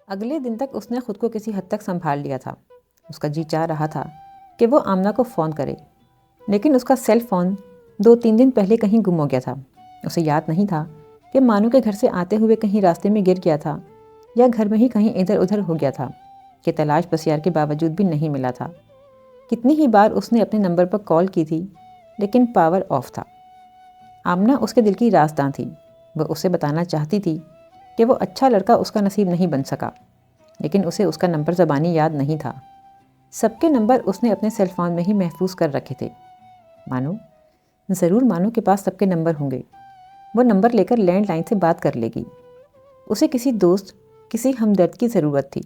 اگلے دن تک اس نے خود کو کسی حد تک سنبھال لیا تھا۔ اس کا جی چاہ رہا تھا کہ وہ آمنہ کو فون کرے، لیکن اس کا سیل فون 2-3 دن پہلے کہیں گم ہو گیا تھا۔ اسے یاد نہیں تھا کہ مانو کے گھر سے آتے ہوئے کہیں راستے میں گر گیا تھا یا گھر میں ہی کہیں ادھر ادھر ہو گیا تھا، کہ تلاش بسیار کے باوجود بھی نہیں ملا تھا۔ کتنی ہی بار اس نے اپنے نمبر پر کال کی تھی، لیکن پاور آف تھا۔ آمنہ اس کے دل کی رازداں تھی۔ وہ اسے بتانا چاہتی تھی کہ وہ اچھا لڑکا اس کا نصیب نہیں بن سکا، لیکن اسے اس کا نمبر زبانی یاد نہیں تھا۔ سب کے نمبر اس نے اپنے سیل فون میں ہی محفوظ کر رکھے تھے۔ ضرور مانو کے پاس سب کے نمبر ہوں گے۔ وہ نمبر لے کر لینڈ لائن سے بات کر لے گی۔ اسے کسی دوست، کسی ہمدرد کی ضرورت تھی۔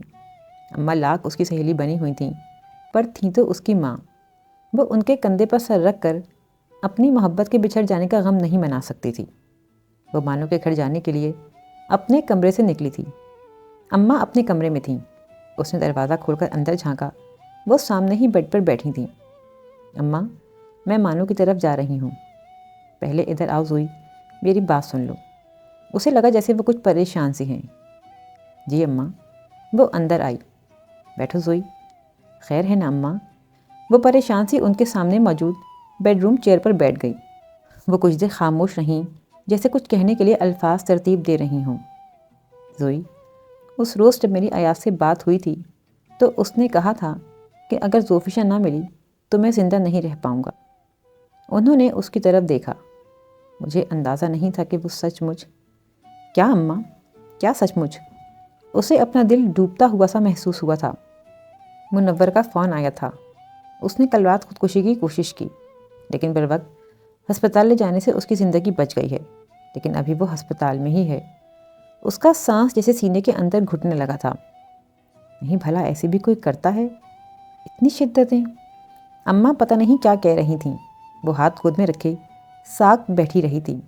اماں لاکھ اس کی سہیلی بنی ہوئی تھیں، پر تھیں تو اس کی ماں۔ وہ ان کے کندھے پر سر رکھ کر اپنی محبت کے بچھڑ جانے کا غم نہیں منا سکتی تھی۔ وہ مانو کے گھر جانے کے لیے اپنے کمرے سے نکلی تھی۔ اماں اپنے کمرے میں تھیں۔ اس نے دروازہ کھول کر اندر جھانکا۔ وہ سامنے ہی بیڈ پر بیٹھی تھیں۔ اماں، میں مانو کی طرف جا رہی ہوں۔ پہلے ادھر آؤ زوئی، میری بات سن لو۔ اسے لگا جیسے وہ کچھ پریشان سی ہیں۔ جی اماں۔ وہ اندر آئی۔ بیٹھو زوئی۔ خیر ہے نا اماں؟ وہ پریشان سی ان کے سامنے موجود بیڈ روم چیئر پر بیٹھ گئی۔ وہ کچھ دیر خاموش رہیں، جیسے کچھ کہنے کے لیے الفاظ ترتیب دے رہی ہوں۔ زوئی، اس روز جب میری ایاز سے بات ہوئی تھی تو اس نے کہا تھا کہ اگر زوفیشا نہ ملی تو میں زندہ نہیں رہ پاؤں گا۔ انہوں نے اس کی طرف دیکھا۔ مجھے اندازہ نہیں تھا کہ وہ سچ مچ۔ کیا اماں؟ کیا سچ مچ؟ اسے اپنا دل ڈوبتا ہوا سا محسوس ہوا تھا۔ منور کا فون آیا تھا۔ اس نے کل رات خودکشی کی کوشش کی، لیکن بروقت ہسپتال لے جانے سے اس کی زندگی بچ گئی ہے، لیکن ابھی وہ ہسپتال میں ہی ہے۔ اس کا سانس جیسے سینے کے اندر گھٹنے لگا تھا۔ نہیں بھلا ایسے بھی کوئی کرتا ہے؟ اتنی شدتیں؟ اماں پتہ نہیں کیا کہہ رہی تھیں۔ وہ ہاتھ گود میں رکھے ساکت بیٹھی رہی تھی۔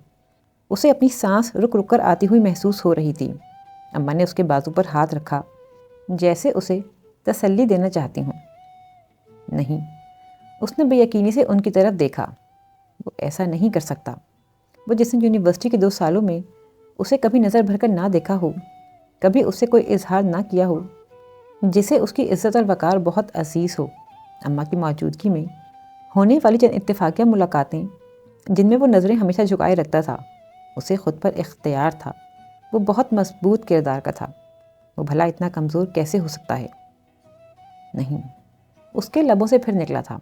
اسے اپنی سانس رک رک کر آتی ہوئی محسوس ہو رہی تھی۔ اماں نے اس کے بازو پر ہاتھ رکھا، جیسے اسے تسلی دینا چاہتی ہوں۔ نہیں، اس نے بے یقینی سے ان کی طرف دیکھا۔ وہ ایسا نہیں کر سکتا۔ وہ جس نے یونیورسٹی کے 2 سالوں میں اسے کبھی نظر بھر کر نہ دیکھا ہو، کبھی اس سے کوئی اظہار نہ کیا ہو، جسے اس کی عزت اور وقار بہت عزیز ہو، اماں کی موجودگی میں ہونے والی چند اتفاقیہ ملاقاتیں جن میں وہ نظریں ہمیشہ جھکائے رکھتا تھا، اسے خود پر اختیار تھا۔ وہ بہت مضبوط کردار کا تھا۔ وہ بھلا اتنا کمزور کیسے ہو سکتا ہے؟ نہیں، اس کے لبوں سے پھر نکلا تھا،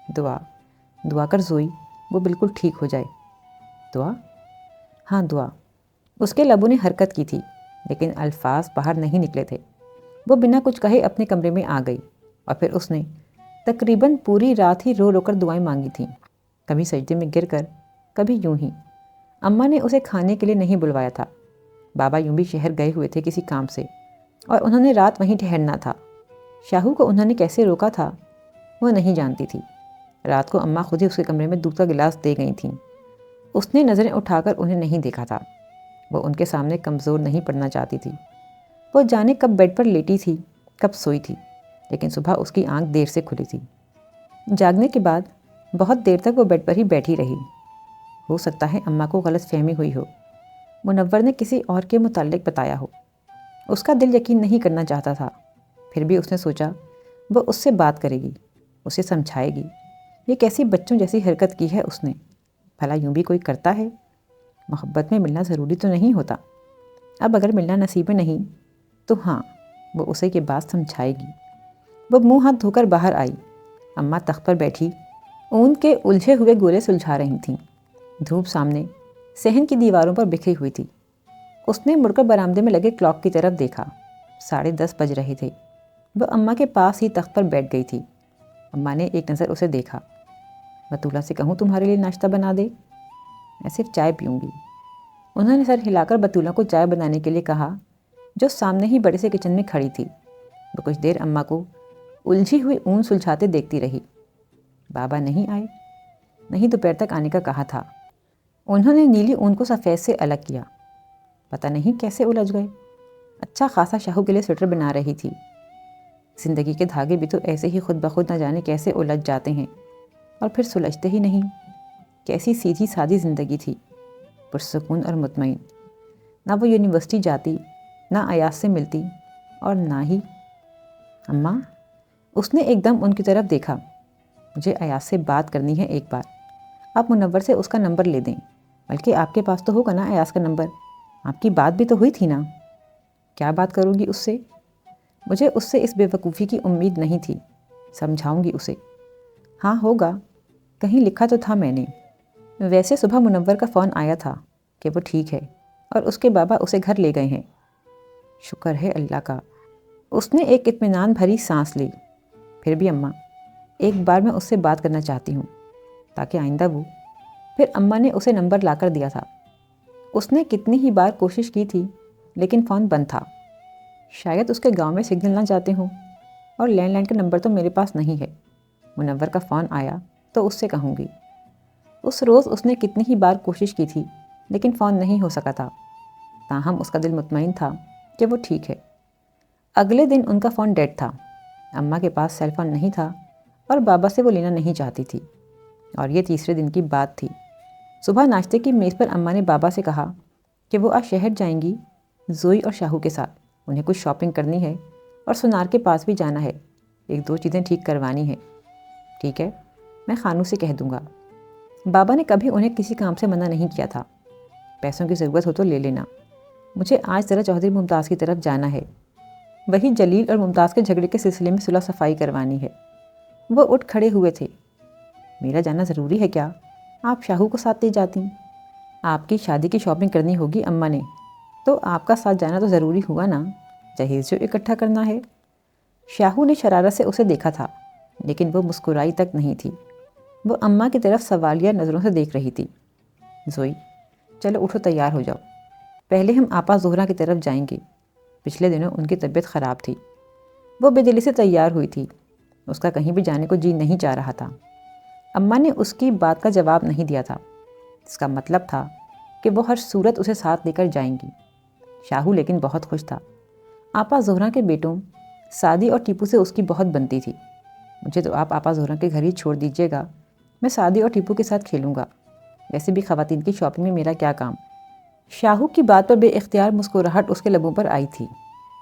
دعا کر زوئی، وہ بالکل ٹھیک ہو جائے۔ دعا؟ ہاں دعا۔ اس کے لبوں نے حرکت کی تھی، لیکن الفاظ باہر نہیں نکلے تھے۔ وہ بنا کچھ کہے اپنے کمرے میں آ گئی، اور پھر اس نے تقریباً پوری رات ہی رو رو کر دعائیں مانگی تھیں، کبھی سجدے میں گر کر، کبھی یوں ہی۔ اماں نے اسے کھانے کے لیے نہیں بلوایا تھا۔ بابا یوں بھی شہر گئے ہوئے تھے کسی کام سے، اور انہوں نے رات وہیں ٹھہرنا تھا۔ شاہو کو انہوں نے کیسے روکا تھا وہ نہیں جانتی تھی۔ رات کو اماں خود ہی اس کے کمرے میں دودھ کا گلاس دے گئی تھیں۔ اس نے نظریں اٹھا کر انہیں نہیں دیکھا تھا۔ وہ ان کے سامنے کمزور نہیں پڑنا چاہتی تھی۔ وہ جانے کب بیڈ پر لیٹی تھی، کب سوئی تھی، لیکن صبح اس کی آنکھ دیر سے کھلی تھی۔ جاگنے کے بعد بہت دیر تک وہ بیڈ پر ہی بیٹھی رہی۔ ہو سکتا ہے اماں کو غلط فہمی ہوئی ہو، منور نے کسی اور کے متعلق بتایا ہو۔ اس کا دل یقین نہیں کرنا چاہتا تھا، پھر بھی اس نے سوچا وہ اس سے بات کرے گی، اسے سمجھائے گی۔ یہ کیسی بچوں جیسی حرکت کی ہے اس نے؟ بھلا یوں بھی کوئی کرتا ہے؟ محبت میں ملنا ضروری تو نہیں ہوتا۔ اب اگر ملنا نصیب میں نہیں تو ہاں، وہ اسے یہ بات سمجھائے گی۔ وہ منہ ہاتھ دھو کر باہر آئی۔ اماں تخت پر بیٹھی اون کے الجھے ہوئے گولے سلجھا رہی تھیں۔ دھوپ سامنے صحن کی دیواروں پر بکھری ہوئی تھی۔ اس نے مڑ کر برآمدے میں لگے کلاک کی طرف دیکھا۔ 10:30 بج رہے تھے۔ وہ اماں کے پاس ہی تخت پر بیٹھ گئی تھی۔ اماں نے ایک نظر اسے دیکھا۔ بطولہ سے کہوں تمہارے لیے ناشتہ بنا دے؟ میں صرف چائے پیوں گی۔ انہوں نے سر ہلا کر بطولہ کو چائے بنانے کے لیے کہا، جو سامنے ہی بڑے سے کچن میں کھڑی تھی۔ وہ کچھ دیر اماں کو الجھی ہوئی اون سلجھاتے دیکھتی رہی۔ بابا نہیں آئے؟ نہیں، دوپہر تک آنے کا کہا تھا۔ انہوں نے نیلی اون کو سفید سے الگ کیا۔ پتہ نہیں کیسے الجھ گئے۔ اچھا خاصا شاہو کے لیے سویٹر بنا رہی تھی۔ زندگی کے دھاگے بھی تو ایسے ہی خود بخود نہ جانے کیسے الجھ جاتے ہیں اور پھر سلجھتے ہی نہیں۔ کیسی سیدھی سادی زندگی تھی، پرسکون اور مطمئن۔ نہ وہ یونیورسٹی جاتی، نہ ایاز سے ملتی، اور نہ ہی اماں۔ اس نے ایک دم ان کی طرف دیکھا۔ مجھے ایاز سے بات کرنی ہے ایک بار، آپ منور سے اس کا نمبر لے دیں، بلکہ آپ کے پاس تو ہوگا نا ایاز کا نمبر، آپ کی بات بھی تو ہوئی تھی نا۔ کیا بات کروں گی اس سے؟ مجھے اس سے اس بے وقوفی کی امید نہیں تھی۔ سمجھاؤں گی اسے۔ ہاں ہوگا، کہیں لکھا تو تھا میں نے۔ ویسے صبح منور کا فون آیا تھا کہ وہ ٹھیک ہے اور اس کے بابا اسے گھر لے گئے ہیں۔ شکر ہے اللہ کا۔ اس نے ایک اطمینان بھری سانس لی۔ پھر بھی اماں، ایک بار میں اس سے بات کرنا چاہتی ہوں تاکہ آئندہ وہ۔ پھر اماں نے اسے نمبر لا کر دیا تھا۔ اس نے کتنی ہی بار کوشش کی تھی لیکن فون بند تھا۔ شاید اس کے گاؤں میں سگنل نہ جاتے ہوں، اور لینڈ لائن کا نمبر تو میرے پاس نہیں ہے۔ منور کا فون آیا تو اس سے کہوں گی۔ اس روز اس نے کتنی ہی بار کوشش کی تھی لیکن فون نہیں ہو سکا تھا، تاہم اس کا دل مطمئن تھا کہ وہ ٹھیک ہے۔ اگلے دن ان کا فون ڈیڈ تھا۔ اماں کے پاس سیل فون نہیں تھا اور بابا سے وہ لینا نہیں چاہتی تھی، اور یہ تیسرے دن کی بات تھی۔ صبح ناشتے کی میز پر اماں نے بابا سے کہا کہ وہ آج شہر جائیں گی زوئی اور شاہو کے ساتھ۔ انہیں کچھ شاپنگ کرنی ہے اور سونار کے پاس بھی جانا ہے، ایک دو چیزیں ٹھیک کروانی ہیں۔ ٹھیک ہے، میں خانو سے کہہ دوں گا۔ بابا نے کبھی انہیں کسی کام سے منع نہیں کیا تھا۔ پیسوں کی ضرورت ہو تو لے لینا، مجھے آج ذرا چودھری ممتاز کی طرف جانا ہے، وہی جلیل اور ممتاز کے جھگڑے کے سلسلے میں صلح صفائی کروانی ہے۔ وہ اٹھ کھڑے ہوئے تھے۔ میرا جانا ضروری ہے کیا؟ آپ شاہو کو ساتھ لے جاتی۔ آپ کی شادی کی شاپنگ کرنی ہوگی اماں نے، تو آپ کا ساتھ جانا تو ضروری ہوا نا، جہیز جو اکٹھا کرنا ہے۔ شاہو نے شرارت سے اسے دیکھا تھا لیکن وہ مسکرائی تک نہیں تھی۔ وہ اماں کی طرف سوالیہ نظروں سے دیکھ رہی تھی۔ زوئی، چلو اٹھو، تیار ہو جاؤ، پہلے ہم آپا زہرہ کی طرف جائیں گے۔ پچھلے دنوں ان کی طبیعت خراب تھی۔ وہ بے دلی سے تیار ہوئی تھی۔ اس کا کہیں بھی جانے کو جی نہیں چاہ رہا تھا۔ اماں نے اس کی بات کا جواب نہیں دیا تھا۔ اس کا مطلب تھا کہ وہ ہر صورت اسے ساتھ لے کر جائیں گی۔ شاہو لیکن بہت خوش تھا۔ آپا زہرہ کے بیٹوں سعدی اور ٹیپو سے اس کی بہت بنتی تھی۔ مجھے تو آپ آپا زہرہ کے گھر ہی چھوڑ دیجیے گا، میں سعدی اور ٹیپو کے ساتھ کھیلوں گا، ویسے بھی خواتین کی شاپنگ میں میرا کیا کام۔ شاہو کی بات پر بے اختیار مسکراہٹ اس کے لبوں پر آئی تھی۔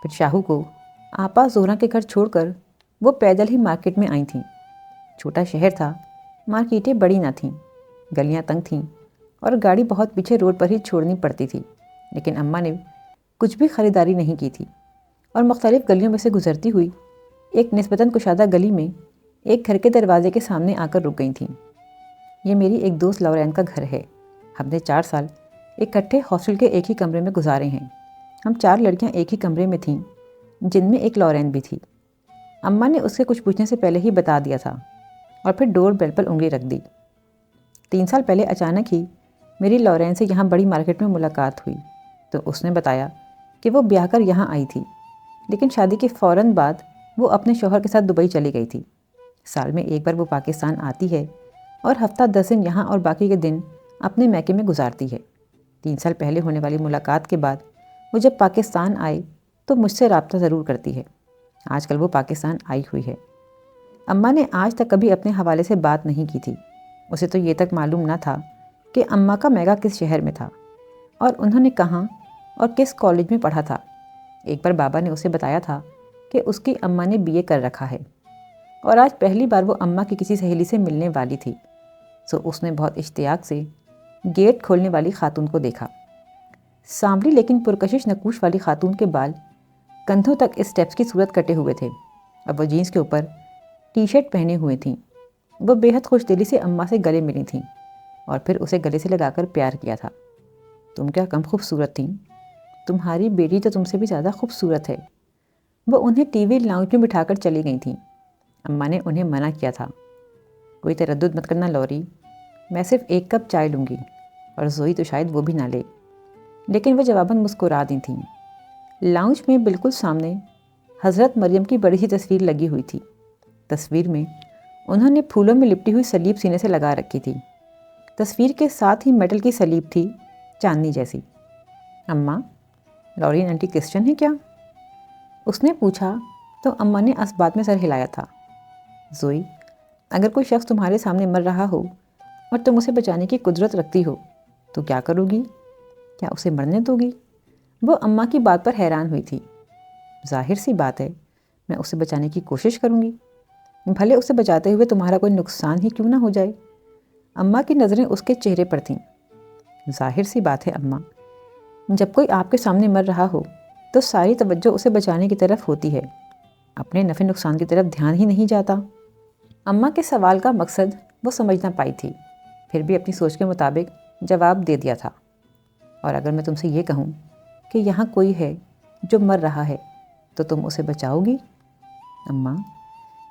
پھر شاہو کو آپا زہرہ کے گھر چھوڑ کر وہ پیدل ہی مارکیٹ میں آئی تھیں۔ چھوٹا شہر تھا، مارکیٹیں بڑی نہ تھیں، گلیاں تنگ تھیں اور گاڑی بہت پیچھے روڈ پر ہی چھوڑنی پڑتی تھی، لیکن اماں نے کچھ بھی خریداری نہیں کی تھی اور مختلف گلیوں میں سے گزرتی ہوئی ایک نسبتاً کشادہ گلی میں ایک گھر کے دروازے کے سامنے آ کر رک گئی تھیں۔ یہ میری ایک دوست لورین کا گھر ہے۔ ہم نے 4 سال اکٹھے ہاسٹل کے ایک ہی کمرے میں گزارے ہیں۔ ہم 4 لڑکیاں ایک ہی کمرے میں تھیں، جن میں ایک لورین بھی تھی۔ اماں نے اس سے کچھ پوچھنے سے پہلے ہی بتا دیا تھا اور پھر ڈور بیل پر انگلی رکھ دی۔ 3 سال پہلے اچانک ہی میری لورین سے یہاں بڑی مارکیٹ میں ملاقات ہوئی تو اس نے بتایا کہ وہ بیاہ کر یہاں آئی تھی، لیکن شادی کے فوراً بعد وہ اپنے شوہر کے ساتھ دبئی چلی گئی تھی۔ سال میں ایک بار وہ پاکستان آتی ہے اور ہفتہ 10 دن یہاں اور باقی کے دن اپنے میکے میں گزارتی ہے۔ 3 سال پہلے ہونے والی ملاقات کے بعد وہ جب پاکستان آئے تو مجھ سے رابطہ ضرور کرتی ہے۔ آج کل وہ پاکستان آئی ہوئی ہے۔ اماں نے آج تک کبھی اپنے حوالے سے بات نہیں کی تھی۔ اسے تو یہ تک معلوم نہ تھا کہ اماں کا میگا کس شہر میں تھا اور انہوں نے کہاں اور کس کالج میں پڑھا تھا۔ ایک بار بابا نے اسے بتایا تھا کہ اس کی اماں نے BA کر رکھا ہے، اور آج پہلی بار وہ اماں کی کسی سہیلی سے ملنے والی تھی، سو اس نے بہت اشتیاق سے گیٹ کھولنے والی خاتون کو دیکھا۔ سانولی لیکن پرکشش نقوش والی خاتون کے بال کندھوں تک اسٹیپس کی صورت کٹے ہوئے تھے اور وہ جینس کے اوپر ٹی شرٹ پہنے ہوئے تھیں۔ وہ بے حد خوش دلی سے اماں سے گلے ملی تھیں اور پھر اسے گلے سے لگا کر پیار کیا تھا۔ تم کیا کم خوبصورت تھیں، تمہاری بیٹی تو تم سے بھی زیادہ خوبصورت ہے۔ وہ انہیں ٹی وی لاؤنج میں بٹھا کر چلی گئی تھیں۔ اماں نے انہیں منع کیا تھا، کوئی تردد مت کرنا لوری، میں صرف 1 کپ چائے لوں گی، اور زوئی تو شاید وہ بھی نہ لے، لیکن وہ جواباً مسکرا دی تھیں۔ لاؤنج میں بالکل سامنے حضرت مریم کی بڑی سی تصویر لگی ہوئی تھی۔ تصویر میں انہوں نے پھولوں میں لپٹی ہوئی سلیب سینے سے لگا رکھی تھی۔ تصویر کے ساتھ ہی میٹل کی سلیب تھی، چاندنی جیسی۔ اماں، لورین آنٹی کرسچن ہے کیا؟ اس نے پوچھا تو اماں نے اس بات میں سر ہلایا تھا۔ زوئی، اگر کوئی شخص تمہارے سامنے مر رہا ہو اور تم اسے بچانے کی قدرت رکھتی ہو تو کیا کرو گی؟ کیا اسے مرنے دو گی؟ وہ اماں کی بات پر حیران ہوئی تھی۔ ظاہر سی بات ہے میں اسے بچانے کی کوشش کروں گی، بھلے اسے بچاتے ہوئے تمہارا کوئی نقصان ہی کیوں نہ ہو جائے۔ اماں کی نظریں اس کے چہرے پر تھیں۔ ظاہر سی بات ہے اماں، جب کوئی آپ کے سامنے مر رہا ہو تو ساری توجہ اسے بچانے کی طرف ہوتی ہے، اپنے نفع نقصان کی طرف دھیان ہی نہیں جاتا۔ اماں کے سوال کا مقصد وہ سمجھ نہ پائی تھی، پھر بھی اپنی سوچ کے مطابق جواب دے دیا تھا۔ اور اگر میں تم سے یہ کہوں کہ یہاں کوئی ہے جو مر رہا ہے تو تم اسے بچاؤ گی؟ اماں،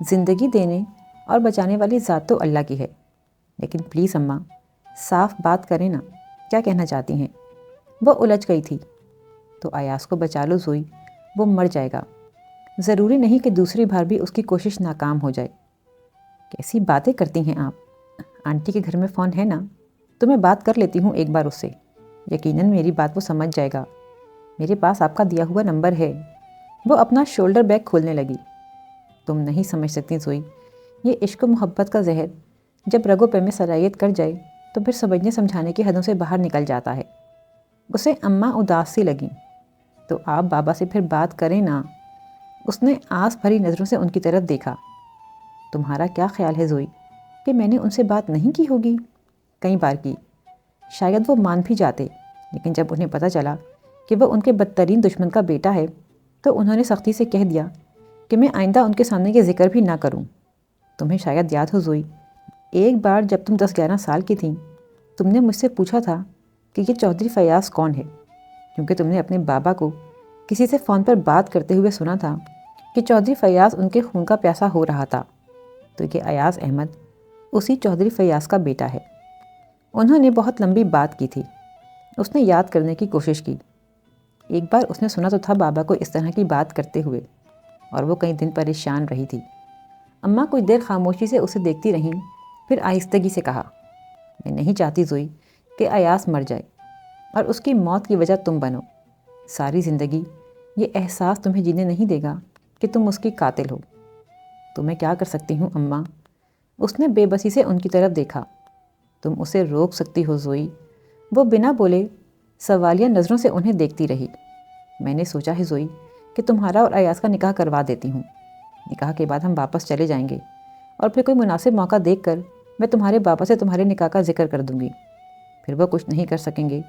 زندگی دینے اور بچانے والی ذات تو اللہ کی ہے، لیکن پلیز اماں صاف بات کریں نا، کیا کہنا چاہتی ہیں؟ وہ الجھ گئی تھی۔ تو ایاز کو بچا لو زوئی، وہ مر جائے گا، ضروری نہیں کہ دوسری بار بھی اس کی کوشش ناکام ہو جائے۔ کیسی باتیں کرتی ہیں آپ؟ آنٹی کے گھر میں فون ہے نا، تو میں بات کر لیتی ہوں ایک بار اس سے، یقیناً میری بات وہ سمجھ جائے گا۔ میرے پاس آپ کا دیا ہوا نمبر ہے۔ وہ اپنا شولڈر بیگ کھولنے لگی۔ تم نہیں سمجھ سکتی زوئی، یہ عشق و محبت کا زہر جب رگوں پہ میں سرایت کر جائے تو پھر سمجھنے سمجھانے کی حدوں سے باہر نکل جاتا ہے۔ اسے اماں اداس سی لگیں۔ تو آپ بابا سے پھر بات کریں نا۔ اس نے آس بھری نظروں سے ان کی طرف دیکھا۔ تمہارا کیا خیال ہے زوئی کہ میں نے ان سے بات نہیں کی ہوگی؟ کئی بار کی، شاید وہ مان بھی جاتے، لیکن جب انہیں پتہ چلا کہ وہ ان کے بدترین دشمن کا بیٹا ہے تو انہوں نے سختی سے کہہ دیا کہ میں آئندہ ان کے سامنے کے ذکر بھی نہ کروں۔ تمہیں شاید یاد ہو زوئی، ایک بار جب تم 10-11 سال کی تھیں، تم نے مجھ سے پوچھا تھا کہ یہ چودھری فیاض کون ہے، کیونکہ تم نے اپنے بابا کو کسی سے فون پر بات کرتے ہوئے سنا تھا کہ چودھری فیاض ان کے خون کا پیاسا ہو رہا تھا، تو یہ ایاز احمد اسی چودھری فیاض کا بیٹا ہے۔ انہوں نے بہت لمبی بات کی تھی۔ اس نے یاد کرنے کی کوشش کی۔ ایک بار اس نے سنا تو تھا بابا کو اس طرح کی بات کرتے ہوئے، اور وہ کئی دن پریشان رہی تھی۔ اماں کچھ دیر خاموشی سے اسے دیکھتی رہیں، پھر آہستگی سے کہا، میں نہیں چاہتی زوئی کہ ایاز مر جائے اور اس کی موت کی وجہ تم بنو۔ ساری زندگی یہ احساس تمہیں جینے نہیں دے گا کہ تم اس کی قاتل ہو۔ تو میں کیا کر سکتی ہوں اماں؟ اس نے بے بسی سے ان کی طرف دیکھا۔ تم اسے روک سکتی ہو زوئی۔ وہ بنا بولے سوالیہ نظروں سے انہیں دیکھتی رہی۔ میں نے سوچا ہے زوئی کہ تمہارا اور ایاز کا نکاح کروا دیتی ہوں۔ نکاح کے بعد ہم واپس چلے جائیں گے، اور پھر کوئی مناسب موقع دیکھ کر میں تمہارے بابا سے تمہارے نکاح کا ذکر کر دوں گی۔ پھر وہ کچھ نہیں کر سکیں گے،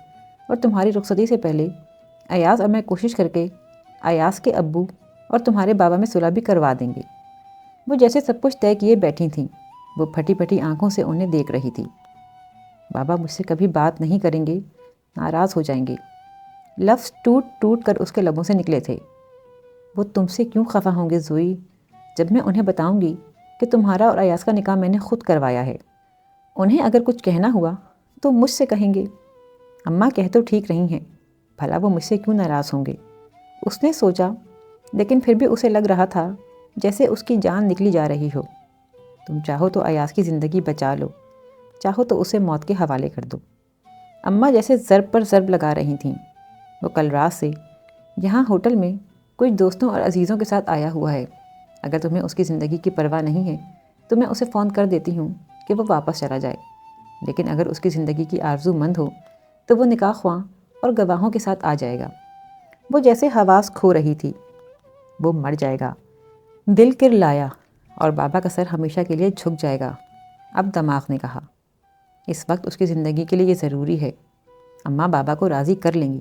اور تمہاری رخصتی سے پہلے ایاز اور میں کوشش کر کے ایاز کے ابو اور تمہارے بابا میں صلح بھی کروا دیں گے۔ وہ جیسے سب کچھ طے کیے بیٹھی تھیں۔ وہ پھٹی پھٹی آنکھوں سے انہیں دیکھ رہی تھی۔ بابا مجھ سے کبھی بات نہیں کریں گے، ناراض ہو جائیں گے۔ لفظ ٹوٹ ٹوٹ کر اس کے لبوں سے نکلے تھے۔ وہ تم سے کیوں خفا ہوں گے زوئی، جب میں انہیں بتاؤں گی کہ تمہارا اور ایاز کا نکاح میں نے خود کروایا ہے؟ انہیں اگر کچھ کہنا ہوا تو مجھ سے کہیں گے۔ اماں کہہ تو ٹھیک رہی ہیں، بھلا وہ مجھ سے کیوں ناراض ہوں گے؟ اس نے سوچا، لیکن پھر بھی اسے لگ رہا تھا جیسے اس کی جان نکلی جا رہی ہو۔ تم چاہو تو ایاز کی زندگی بچا لو، چاہو تو اسے موت کے حوالے کر دو۔ اماں جیسے ضرب پر ضرب لگا رہی تھیں۔ وہ کل رات سے یہاں ہوٹل میں کچھ دوستوں اور عزیزوں کے ساتھ آیا ہوا ہے۔ اگر تمہیں اس کی زندگی کی پرواہ نہیں ہے تو میں اسے فون کر دیتی ہوں کہ وہ واپس چلا جائے، لیکن اگر اس کی زندگی کی آرزو مند ہو تو وہ نکاح خواں اور گواہوں کے ساتھ آ جائے گا۔ وہ جیسے حواس کھو رہی تھی۔ وہ مر جائے گا، دل کر لایا، اور بابا کا سر ہمیشہ کے لیے جھک جائے گا۔ اب دماغ نے کہا، اس وقت اس کی زندگی کے لیے یہ ضروری ہے۔ اماں بابا کو راضی کر لیں گی۔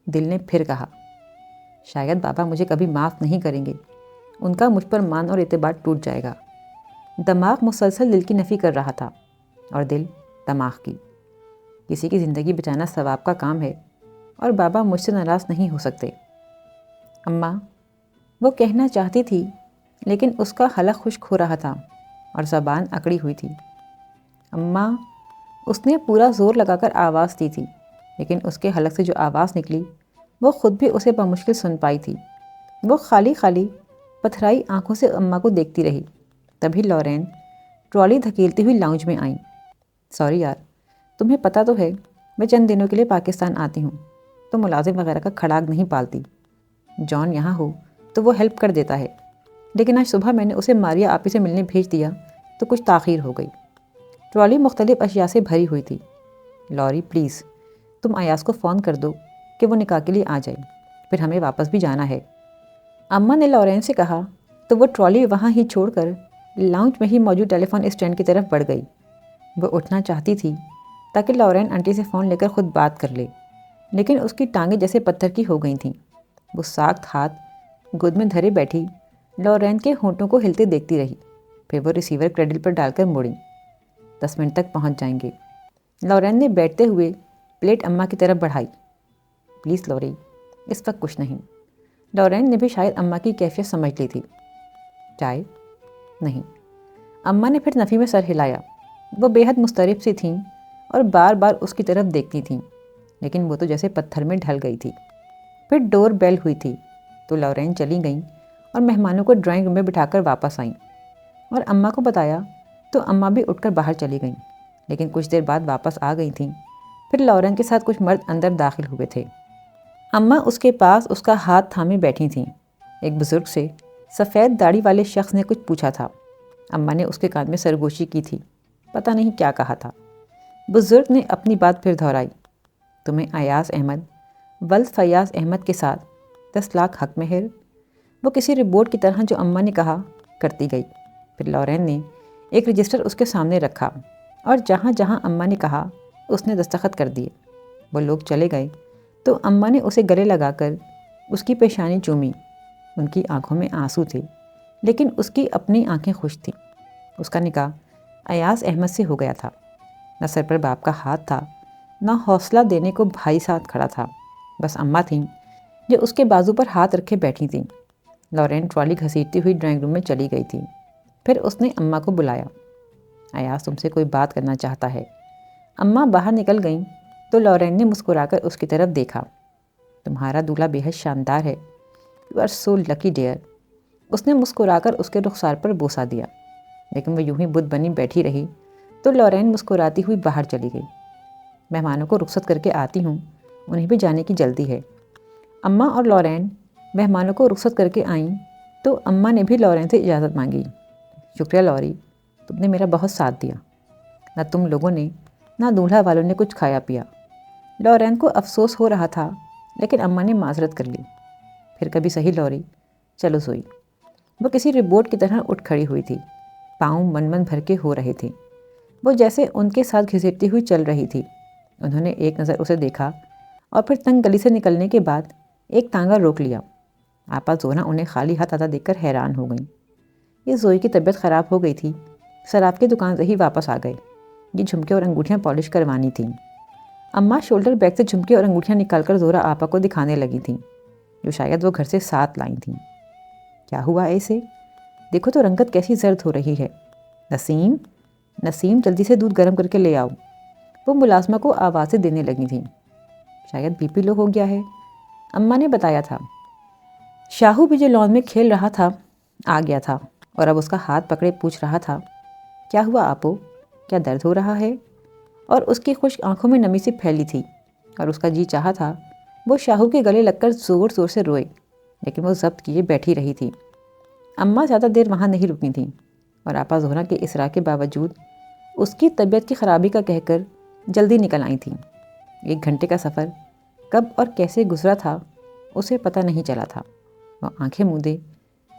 دل نے پھر کہا، شاید بابا مجھے کبھی معاف نہیں کریں گے، ان کا مجھ پر مان اور اعتبار ٹوٹ جائے گا۔ دماغ مسلسل دل کی نفی کر رہا تھا، اور دل دماغ کی۔ کسی کی زندگی بچانا ثواب کا کام ہے، اور بابا مجھ سے ناراض نہیں ہو سکتے۔ اماں، وہ کہنا چاہتی تھی، لیکن اس کا حلق خشک ہو رہا تھا اور زبان اکڑی ہوئی تھی۔ اماں، اس نے پورا زور لگا کر آواز دی تھی، لیکن اس کے حلق سے جو آواز نکلی وہ خود بھی اسے بمشکل سن پائی تھی۔ وہ خالی خالی پتھرائی آنکھوں سے اماں کو دیکھتی رہی۔ تبھی لورین ٹرالی دھکیلتی ہوئی لاؤنج میں آئیں۔ سوری یار، تمہیں پتہ تو ہے میں چند دنوں کے لیے پاکستان آتی ہوں، تو ملازم وغیرہ کا کھڑاگ نہیں پالتی۔ جان یہاں ہو تو وہ ہیلپ کر دیتا ہے، لیکن آج صبح میں نے اسے ماریا آپی سے ملنے بھیج دیا تو کچھ تاخیر ہو گئی۔ ٹرالی مختلف اشیاء سے بھری ہوئی تھی۔ لوری پلیز، تم ایاز کو فون کر دو کہ وہ نکاح کے لیے آ جائے، پھر ہمیں واپس بھی جانا ہے۔ اماں نے لورین سے کہا تو وہ ٹرالی وہاں ہی چھوڑ کر لاؤنج میں ہی موجود ٹیلی فون اسٹینڈ کی طرف بڑھ گئی۔ وہ اٹھنا چاہتی تھی تاکہ لورین آنٹی سے فون لے کر خود بات کر لے، لیکن اس کی ٹانگیں جیسے پتھر کی ہو گئی تھیں۔ وہ ساخت ہاتھ گود میں دھرے بیٹھی لورین کے ہونٹوں کو ہلتے دیکھتی رہی، پھر وہ ریسیور کریڈل پر ڈال کر موڑی۔ 10 منٹ تک پہنچ جائیں گے، لورین نے بیٹھتے ہوئے پلیٹ اماں کی طرف بڑھائی۔ پلیز لوری، اس وقت کچھ نہیں۔ لورین نے بھی شاید اماں کی کیفیت سمجھ لی تھی۔ چائے؟ نہیں۔ اماں نے پھر نفی میں سر ہلایا۔ وہ بے حد مضطرب سی تھیں اور بار بار اس کی طرف دیکھتی تھیں، لیکن وہ تو جیسے پتھر میں ڈھل گئی تھی۔ پھر ڈور بیل ہوئی تھی تو لورین چلی گئیں اور مہمانوں کو ڈرائنگ روم میں بٹھا کر واپس آئیں، اور اماں کو بتایا تو اماں بھی اٹھ کر باہر چلی گئیں، لیکن کچھ دیر بعد واپس آ گئی تھیں۔ پھر لورین کے ساتھ کچھ مرد اندر داخل ہوئے تھے۔ اماں اس کے پاس اس کا ہاتھ تھامے بیٹھی تھیں۔ ایک بزرگ سے سفید داڑھی والے شخص نے کچھ پوچھا تھا۔ اماں نے اس کے کان میں سرگوشی کی تھی، پتہ نہیں کیا کہا تھا۔ بزرگ نے اپنی بات پھر دہرائی۔ تمہیں ایاز احمد ولد فیاض احمد کے ساتھ 10 لاکھ حق مہر؟ وہ کسی رپورٹ کی طرح جو اماں نے کہا کرتی گئی۔ پھر لورین نے ایک رجسٹر اس کے سامنے رکھا اور جہاں جہاں اماں نے کہا اس نے دستخط کر دیے۔ وہ لوگ چلے گئے تو اماں نے اسے گلے لگا کر اس کی پیشانی چومی۔ ان کی آنکھوں میں آنسو تھے، لیکن اس کی اپنی آنکھیں خوش تھیں۔ اس کا نکاح ایاز احمد سے ہو گیا تھا۔ نہ سر پر باپ کا ہاتھ تھا، نہ حوصلہ دینے کو بھائی ساتھ کھڑا تھا، بس اماں تھیں جو اس کے بازو پر ہاتھ رکھے بیٹھی تھیں۔ لورین ٹرالی گھسیٹتی ہوئی ڈرائنگ روم میں چلی گئی تھی۔ پھر اس نے اماں کو بلایا۔ ایاز تم سے کوئی بات کرنا چاہتا ہے۔ اماں باہر نکل گئیں تو لورین نے مسکرا کر اس کی طرف دیکھا۔ تمہارا دولہا بے حد شاندار ہے۔ You are so lucky dear. اس نے مسکرا کر اس کے رخسار پر بوسہ دیا، لیکن وہ یوں ہی بت بنی بیٹھی رہی تو لورین مسکراتی ہوئی باہر چلی گئی۔ مہمانوں کو رخصت کر کے آتی ہوں، انہیں بھی جانے کی جلدی ہے۔ اماں اور لورین مہمانوں کو رخصت کر کے آئیں تو اماں نے بھی لورین سے اجازت مانگی۔ شکریہ لوری، تم نے میرا بہت ساتھ دیا۔ نہ تم لوگوں نے نہ دولہا والوں نے کچھ کھایا پیا۔ لورین کو افسوس ہو رہا تھا، لیکن اماں نے معذرت کر لی۔ پھر کبھی صحیح لوری، چلو سوئی۔ وہ کسی رپورٹ کی طرح اٹھ کھڑی ہوئی تھی، پاؤں من من بھر کے ہو رہے تھے۔ وہ جیسے ان کے ساتھ گھسیٹتی ہوئی چل رہی تھی۔ انہوں نے ایک نظر اسے دیکھا اور پھر تنگ گلی سے نکلنے کے بعد ایک تانگا روک لیا۔ آپا زونا انہیں خالی ہاتھ آتا دیکھ کر حیران ہو گئیں۔ یہ زوئی کی طبیعت خراب ہو گئی تھی، صراف کی دکان سے ہی واپس آ گئے۔ یہ جھمکے اور انگوٹھیاں پالش کروانی تھیں۔ اماں شولڈر بیگ سے جھمکے اور انگوٹھیاں نکال کر زورا آپا کو دکھانے لگی تھیں، جو شاید وہ گھر سے ساتھ لائیں تھیں۔ کیا ہوا ایسے؟ دیکھو تو رنگت کیسی زرد ہو رہی ہے۔ نسیم، نسیم جلدی سے دودھ گرم کر کے لے آؤ۔ وہ ملازمہ کو آوازیں دینے لگی تھیں۔ شاید بی پی لو ہو گیا ہے، اماں نے بتایا تھا۔ شاہو بھی جو لان میں کھیل رہا تھا آ گیا تھا اور اب اس کا ہاتھ پکڑے پوچھ رہا تھا، کیا ہوا آپو، کیا درد ہو رہا ہے؟ اور اس کی خشک آنکھوں میں نمی سی پھیلی تھی اور اس کا جی چاہا تھا وہ شاہو کے گلے لگ کر زور زور سے روئے، لیکن وہ ضبط کیے بیٹھی رہی تھی۔ اماں زیادہ دیر وہاں نہیں رکی تھیں اور آپا زہرا کے اصرار کے باوجود اس کی طبیعت کی خرابی کا کہہ کر جلدی نکل آئی تھیں۔ 1 گھنٹے کا سفر کب اور کیسے گزرا تھا اسے پتہ نہیں چلا تھا۔ وہ آنکھیں مودے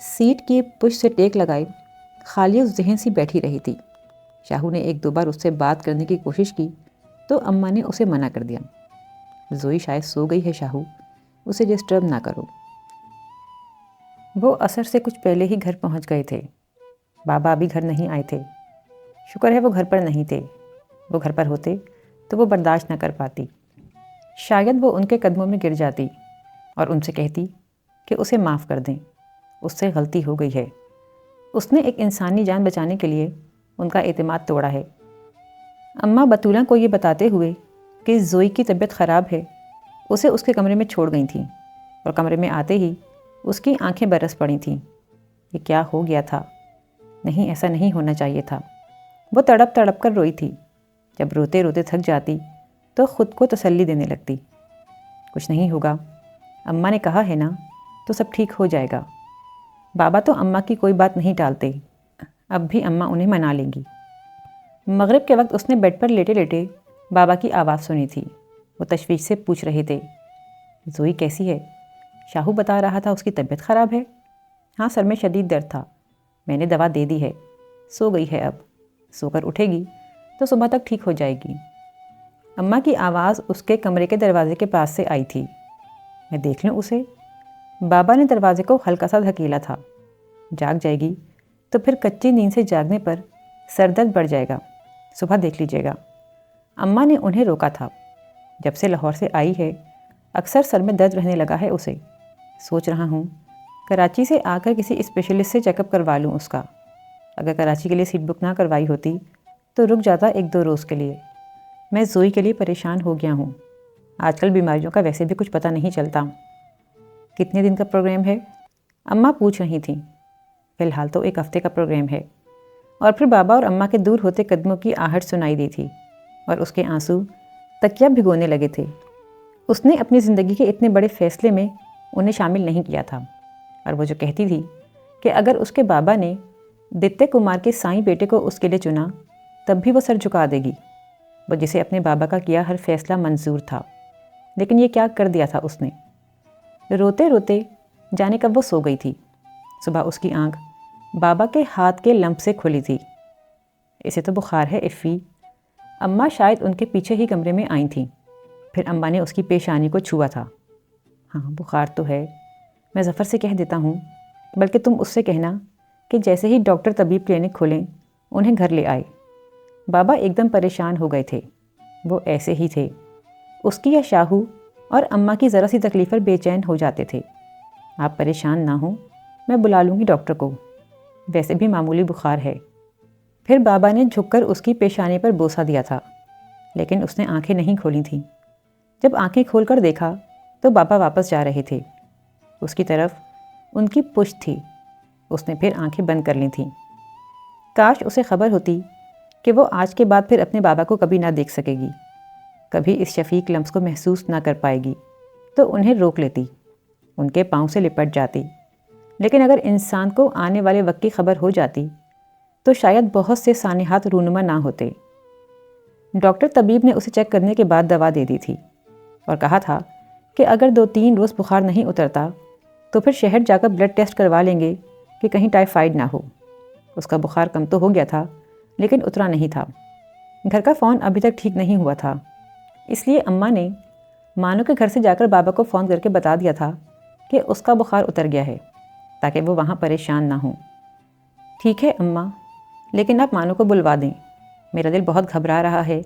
سیٹ کی پشت سے ٹیک لگائے خالی ذہن سی بیٹھی رہی تھی۔ شاہو نے 1-2 بار اس سے بات کرنے کی کوشش کی تو اماں نے اسے منع کر دیا۔ زوئی شاید سو گئی ہے شاہو، اسے ڈسٹرب نہ کرو۔ وہ عصر سے کچھ پہلے ہی گھر پہنچ گئے تھے۔ بابا ابھی گھر نہیں آئے تھے۔ شکر ہے وہ گھر پر نہیں تھے، وہ گھر پر ہوتے تو وہ برداشت نہ کر پاتی۔ شاید وہ ان کے قدموں میں گر جاتی اور ان سے کہتی کہ اسے معاف کر دیں، اس سے غلطی ہو گئی ہے، اس نے ایک انسانی جان بچانے کے لیے ان کا اعتماد توڑا ہے۔ اماں بطولہ کو یہ بتاتے ہوئے کہ زوئی کی طبیعت خراب ہے اسے اس کے کمرے میں چھوڑ گئی تھیں، اور کمرے میں آتے ہی اس کی آنکھیں برس پڑی تھیں۔ یہ کیا ہو گیا تھا؟ نہیں، ایسا نہیں ہونا چاہیے تھا۔ وہ تڑپ تڑپ کر روئی تھی۔ جب روتے روتے تھک جاتی تو خود کو تسلی دینے لگتی۔ کچھ نہیں ہوگا، اماں نے کہا ہے نا، تو سب ٹھیک ہو جائے گا۔ بابا تو اماں کی کوئی بات نہیں ٹالتے، اب بھی اماں انہیں منا لیں گی۔ مغرب کے وقت اس نے بیڈ پر لیٹے لیٹے بابا کی آواز سنی تھی۔ وہ تشویش سے پوچھ رہے تھے، زوئی کیسی ہے؟ شاہو بتا رہا تھا اس کی طبیعت خراب ہے۔ ہاں سر میں شدید درد تھا، میں نے دوا دے دی ہے، سو گئی ہے، اب سو کر اٹھے گی تو صبح تک ٹھیک ہو جائے گی۔ اماں کی آواز اس کے کمرے کے دروازے کے پاس سے آئی تھی۔ میں دیکھ لوں اسے؟ بابا نے دروازے کو ہلکا سا دھکیلا تھا۔ جاگ جائے گی تو پھر کچی نیند سے جاگنے پر سر درد بڑھ جائے گا، صبح دیکھ لیجیے گا۔ اماں نے انہیں روکا تھا۔ جب سے لاہور سے آئی ہے اکثر سر میں درد رہنے لگا ہے اسے۔ سوچ رہا ہوں کراچی سے آ کر کسی اسپیشلسٹ سے چیک اپ کروا لوں اس کا۔ اگر کراچی کے لیے سیٹ بک نہ کروائی ہوتی تو رک جاتا 1-2 روز کے لیے۔ میں زوئی کے لیے پریشان ہو گیا ہوں۔ آج کل بیماریوں کا ویسے بھی کچھ پتہ نہیں چلتا۔ کتنے دن کا پروگرام ہے؟ اماں پوچھ رہی تھیں۔ فی الحال تو 1 ہفتے کا پروگرام ہے۔ اور پھر بابا اور اماں کے دور ہوتے قدموں کی آہٹ سنائی دی تھی اور اس کے آنسو تکیہ بھگونے لگے تھے۔ اس نے اپنی زندگی کے اتنے بڑے فیصلے میں انہیں شامل نہیں کیا تھا، اور وہ جو کہتی تھی کہ اگر اس کے بابا نے دتیہ کمار کے سائیں بیٹے کو اس کے لیے چنا تب بھی وہ سر جھکا دے گی، وہ جسے اپنے بابا کا کیا ہر فیصلہ منظور تھا۔ لیکن یہ کیا کر دیا تھا اس نے؟ روتے روتے جانے کب وہ سو گئی تھی۔ صبح اس کی آنکھ بابا کے ہاتھ کے لمپ سے کھلی تھی۔ اسے تو بخار ہے افی۔ اماں شاید ان کے پیچھے ہی کمرے میں آئی تھیں۔ پھر اماں نے اس کی پیشانی کو چھوا تھا۔ ہاں بخار تو ہے، میں ظفر سے کہہ دیتا ہوں، بلکہ تم اس سے کہنا کہ جیسے ہی ڈاکٹر طبیب کلینک کھولیں انہیں گھر لے آئے۔ بابا ایک دم پریشان ہو گئے تھے۔ وہ ایسے ہی تھے، اس کی یا شاہو اور اماں کی ذرا سی تکلیف پر بے چین ہو جاتے تھے۔ آپ پریشان نہ ہوں، میں بلا لوں گی ڈاکٹر کو، ویسے بھی معمولی بخار ہے۔ پھر بابا نے جھک کر اس کی پیشانی پر بوسہ دیا تھا، لیکن اس نے آنکھیں نہیں کھولی تھیں۔ جب آنکھیں کھول کر دیکھا تو بابا واپس جا رہے تھے۔ اس کی طرف ان کی پشت تھی۔ اس نے پھر آنکھیں بند کر لی تھیں۔ کاش اسے خبر ہوتی کہ وہ آج کے بعد پھر اپنے بابا کو کبھی نہ دیکھ سکے گی، کبھی اس شفیق لمس کو محسوس نہ کر پائے گی، تو انہیں روک لیتی، ان کے پاؤں سے لپٹ جاتی۔ لیکن اگر انسان کو آنے والے وقت کی خبر ہو جاتی تو شاید بہت سے سانحات رونما نہ ہوتے۔ ڈاکٹر طبیب نے اسے چیک کرنے کے بعد دوا دے دی تھی اور کہا تھا کہ اگر 2-3 روز بخار نہیں اترتا تو پھر شہر جا کر بلڈ ٹیسٹ کروا لیں گے کہ کہیں ٹائیفائیڈ نہ ہو۔ اس کا بخار کم تو ہو گیا تھا لیکن اترا نہیں تھا۔ گھر کا فون ابھی تک ٹھیک نہیں ہوا تھا، اس لیے اماں نے مانو کے گھر سے جا کر بابا کو فون کر کے بتا دیا تھا کہ اس کا بخار اتر گیا ہے، تاکہ وہ وہاں پریشان نہ ہوں۔ ٹھیک ہے اماں، لیکن آپ مانو کو بلوا دیں، میرا دل بہت گھبرا رہا ہے،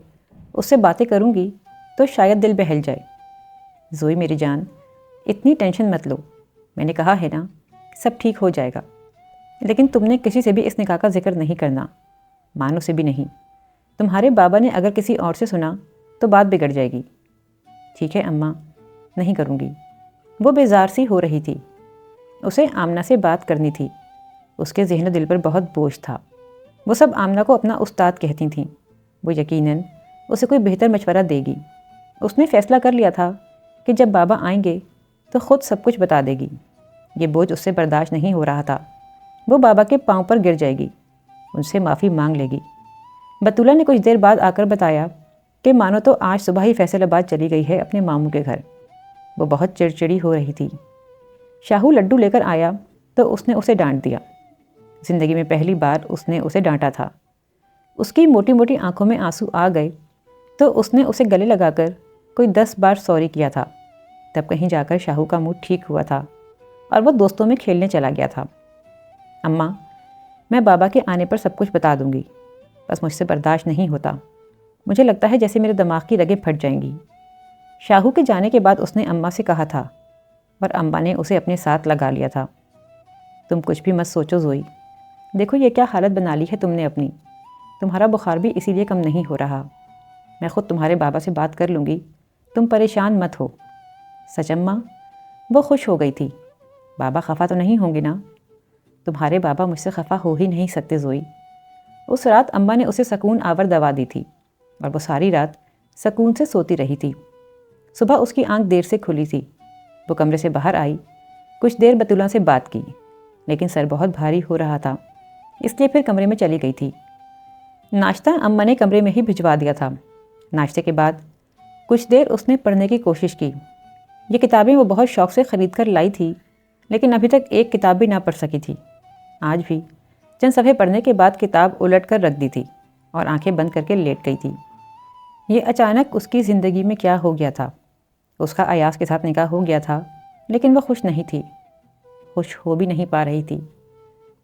اس سے باتیں کروں گی تو شاید دل بہل جائے۔ زوئی میری جان، اتنی ٹینشن مت لو، میں نے کہا ہے نا سب ٹھیک ہو جائے گا۔ لیکن تم نے کسی سے بھی اس نکاح کا ذکر نہیں کرنا، مانو سے بھی نہیں۔ تمہارے بابا نے اگر کسی اور سے سنا تو بات بگڑ جائے گی۔ ٹھیک ہے اماں، نہیں کروں گی۔ وہ بیزار سی ہو رہی تھی۔ اسے آمنہ سے بات کرنی تھی، اس کے ذہن و دل پر بہت بوجھ تھا۔ وہ سب آمنہ کو اپنا استاد کہتی تھیں، وہ یقیناً اسے کوئی بہتر مشورہ دے گی۔ اس نے فیصلہ کر لیا تھا کہ جب بابا آئیں گے تو خود سب کچھ بتا دے گی۔ یہ بوجھ اس سے برداشت نہیں ہو رہا تھا۔ وہ بابا کے پاؤں پر گر جائے گی، ان سے معافی مانگ لے گی۔ بطولہ نے کچھ دیر بعد آ کر بتایا کہ مانو تو آج صبح ہی فیصل آباد چلی گئی ہے اپنے ماموں کے گھر۔ وہ بہت چڑچڑی ہو رہی تھی۔ شاہو لڈو لے کر آیا تو اس نے اسے ڈانٹ دیا۔ زندگی میں پہلی بار اس نے اسے ڈانٹا تھا۔ اس کی موٹی موٹی آنکھوں میں آنسو آ گئے تو اس نے اسے گلے لگا کر کوئی 10 بار سوری کیا تھا۔ تب کہیں جا کر شاہو کا موڈ ٹھیک ہوا تھا اور وہ دوستوں میں کھیلنے چلا گیا تھا۔ اماں، میں بابا کے آنے پر سب کچھ بتا دوں گی، بس مجھ سے برداشت نہیں ہوتا۔ مجھے لگتا ہے جیسے میرے دماغ کی رگیں پھٹ جائیں گی۔ شاہو کے جانے کے بعد اس نے اماں سے کہا تھا اور اماں نے اسے اپنے ساتھ لگا لیا تھا۔ تم کچھ بھی مت سوچو زوئی، دیکھو یہ کیا حالت بنا لی ہے تم نے اپنی۔ تمہارا بخار بھی اسی لیے کم نہیں ہو رہا۔ میں خود تمہارے بابا سے بات کر لوں گی، تم پریشان مت ہو۔ سچ اماں؟ وہ خوش ہو گئی تھی۔ بابا خفا تو نہیں ہوں گے نا؟ تمہارے بابا مجھ سے خفا ہو ہی نہیں سکتے زوئی۔ اس رات اماں نے اسے سکون آور دوا دی تھی اور وہ ساری رات سکون سے سوتی رہی تھی۔ صبح اس کی آنکھ دیر سے کھلی تھی۔ وہ کمرے سے باہر آئی، کچھ دیر بطولہ سے بات کی، لیکن سر بہت بھاری ہو رہا تھا، اس لیے پھر کمرے میں چلی گئی تھی۔ ناشتہ اماں نے کمرے میں ہی بھجوا دیا تھا۔ ناشتے کے بعد کچھ دیر اس نے پڑھنے کی کوشش کی۔ یہ کتابیں وہ بہت شوق سے خرید کر لائی تھی، لیکن ابھی تک ایک کتاب بھی نہ پڑھ سکی تھی۔ آج بھی چند صفحے پڑھنے کے بعد کتاب الٹ کر رکھ دی تھی اور آنکھیں بند کر کے لیٹ گئی تھی۔ یہ اچانک اس کی زندگی میں کیا ہو گیا تھا؟ اس کا ایاز کے ساتھ نکاح ہو گیا تھا، لیکن وہ خوش نہیں تھی، خوش ہو بھی نہیں پا رہی تھی۔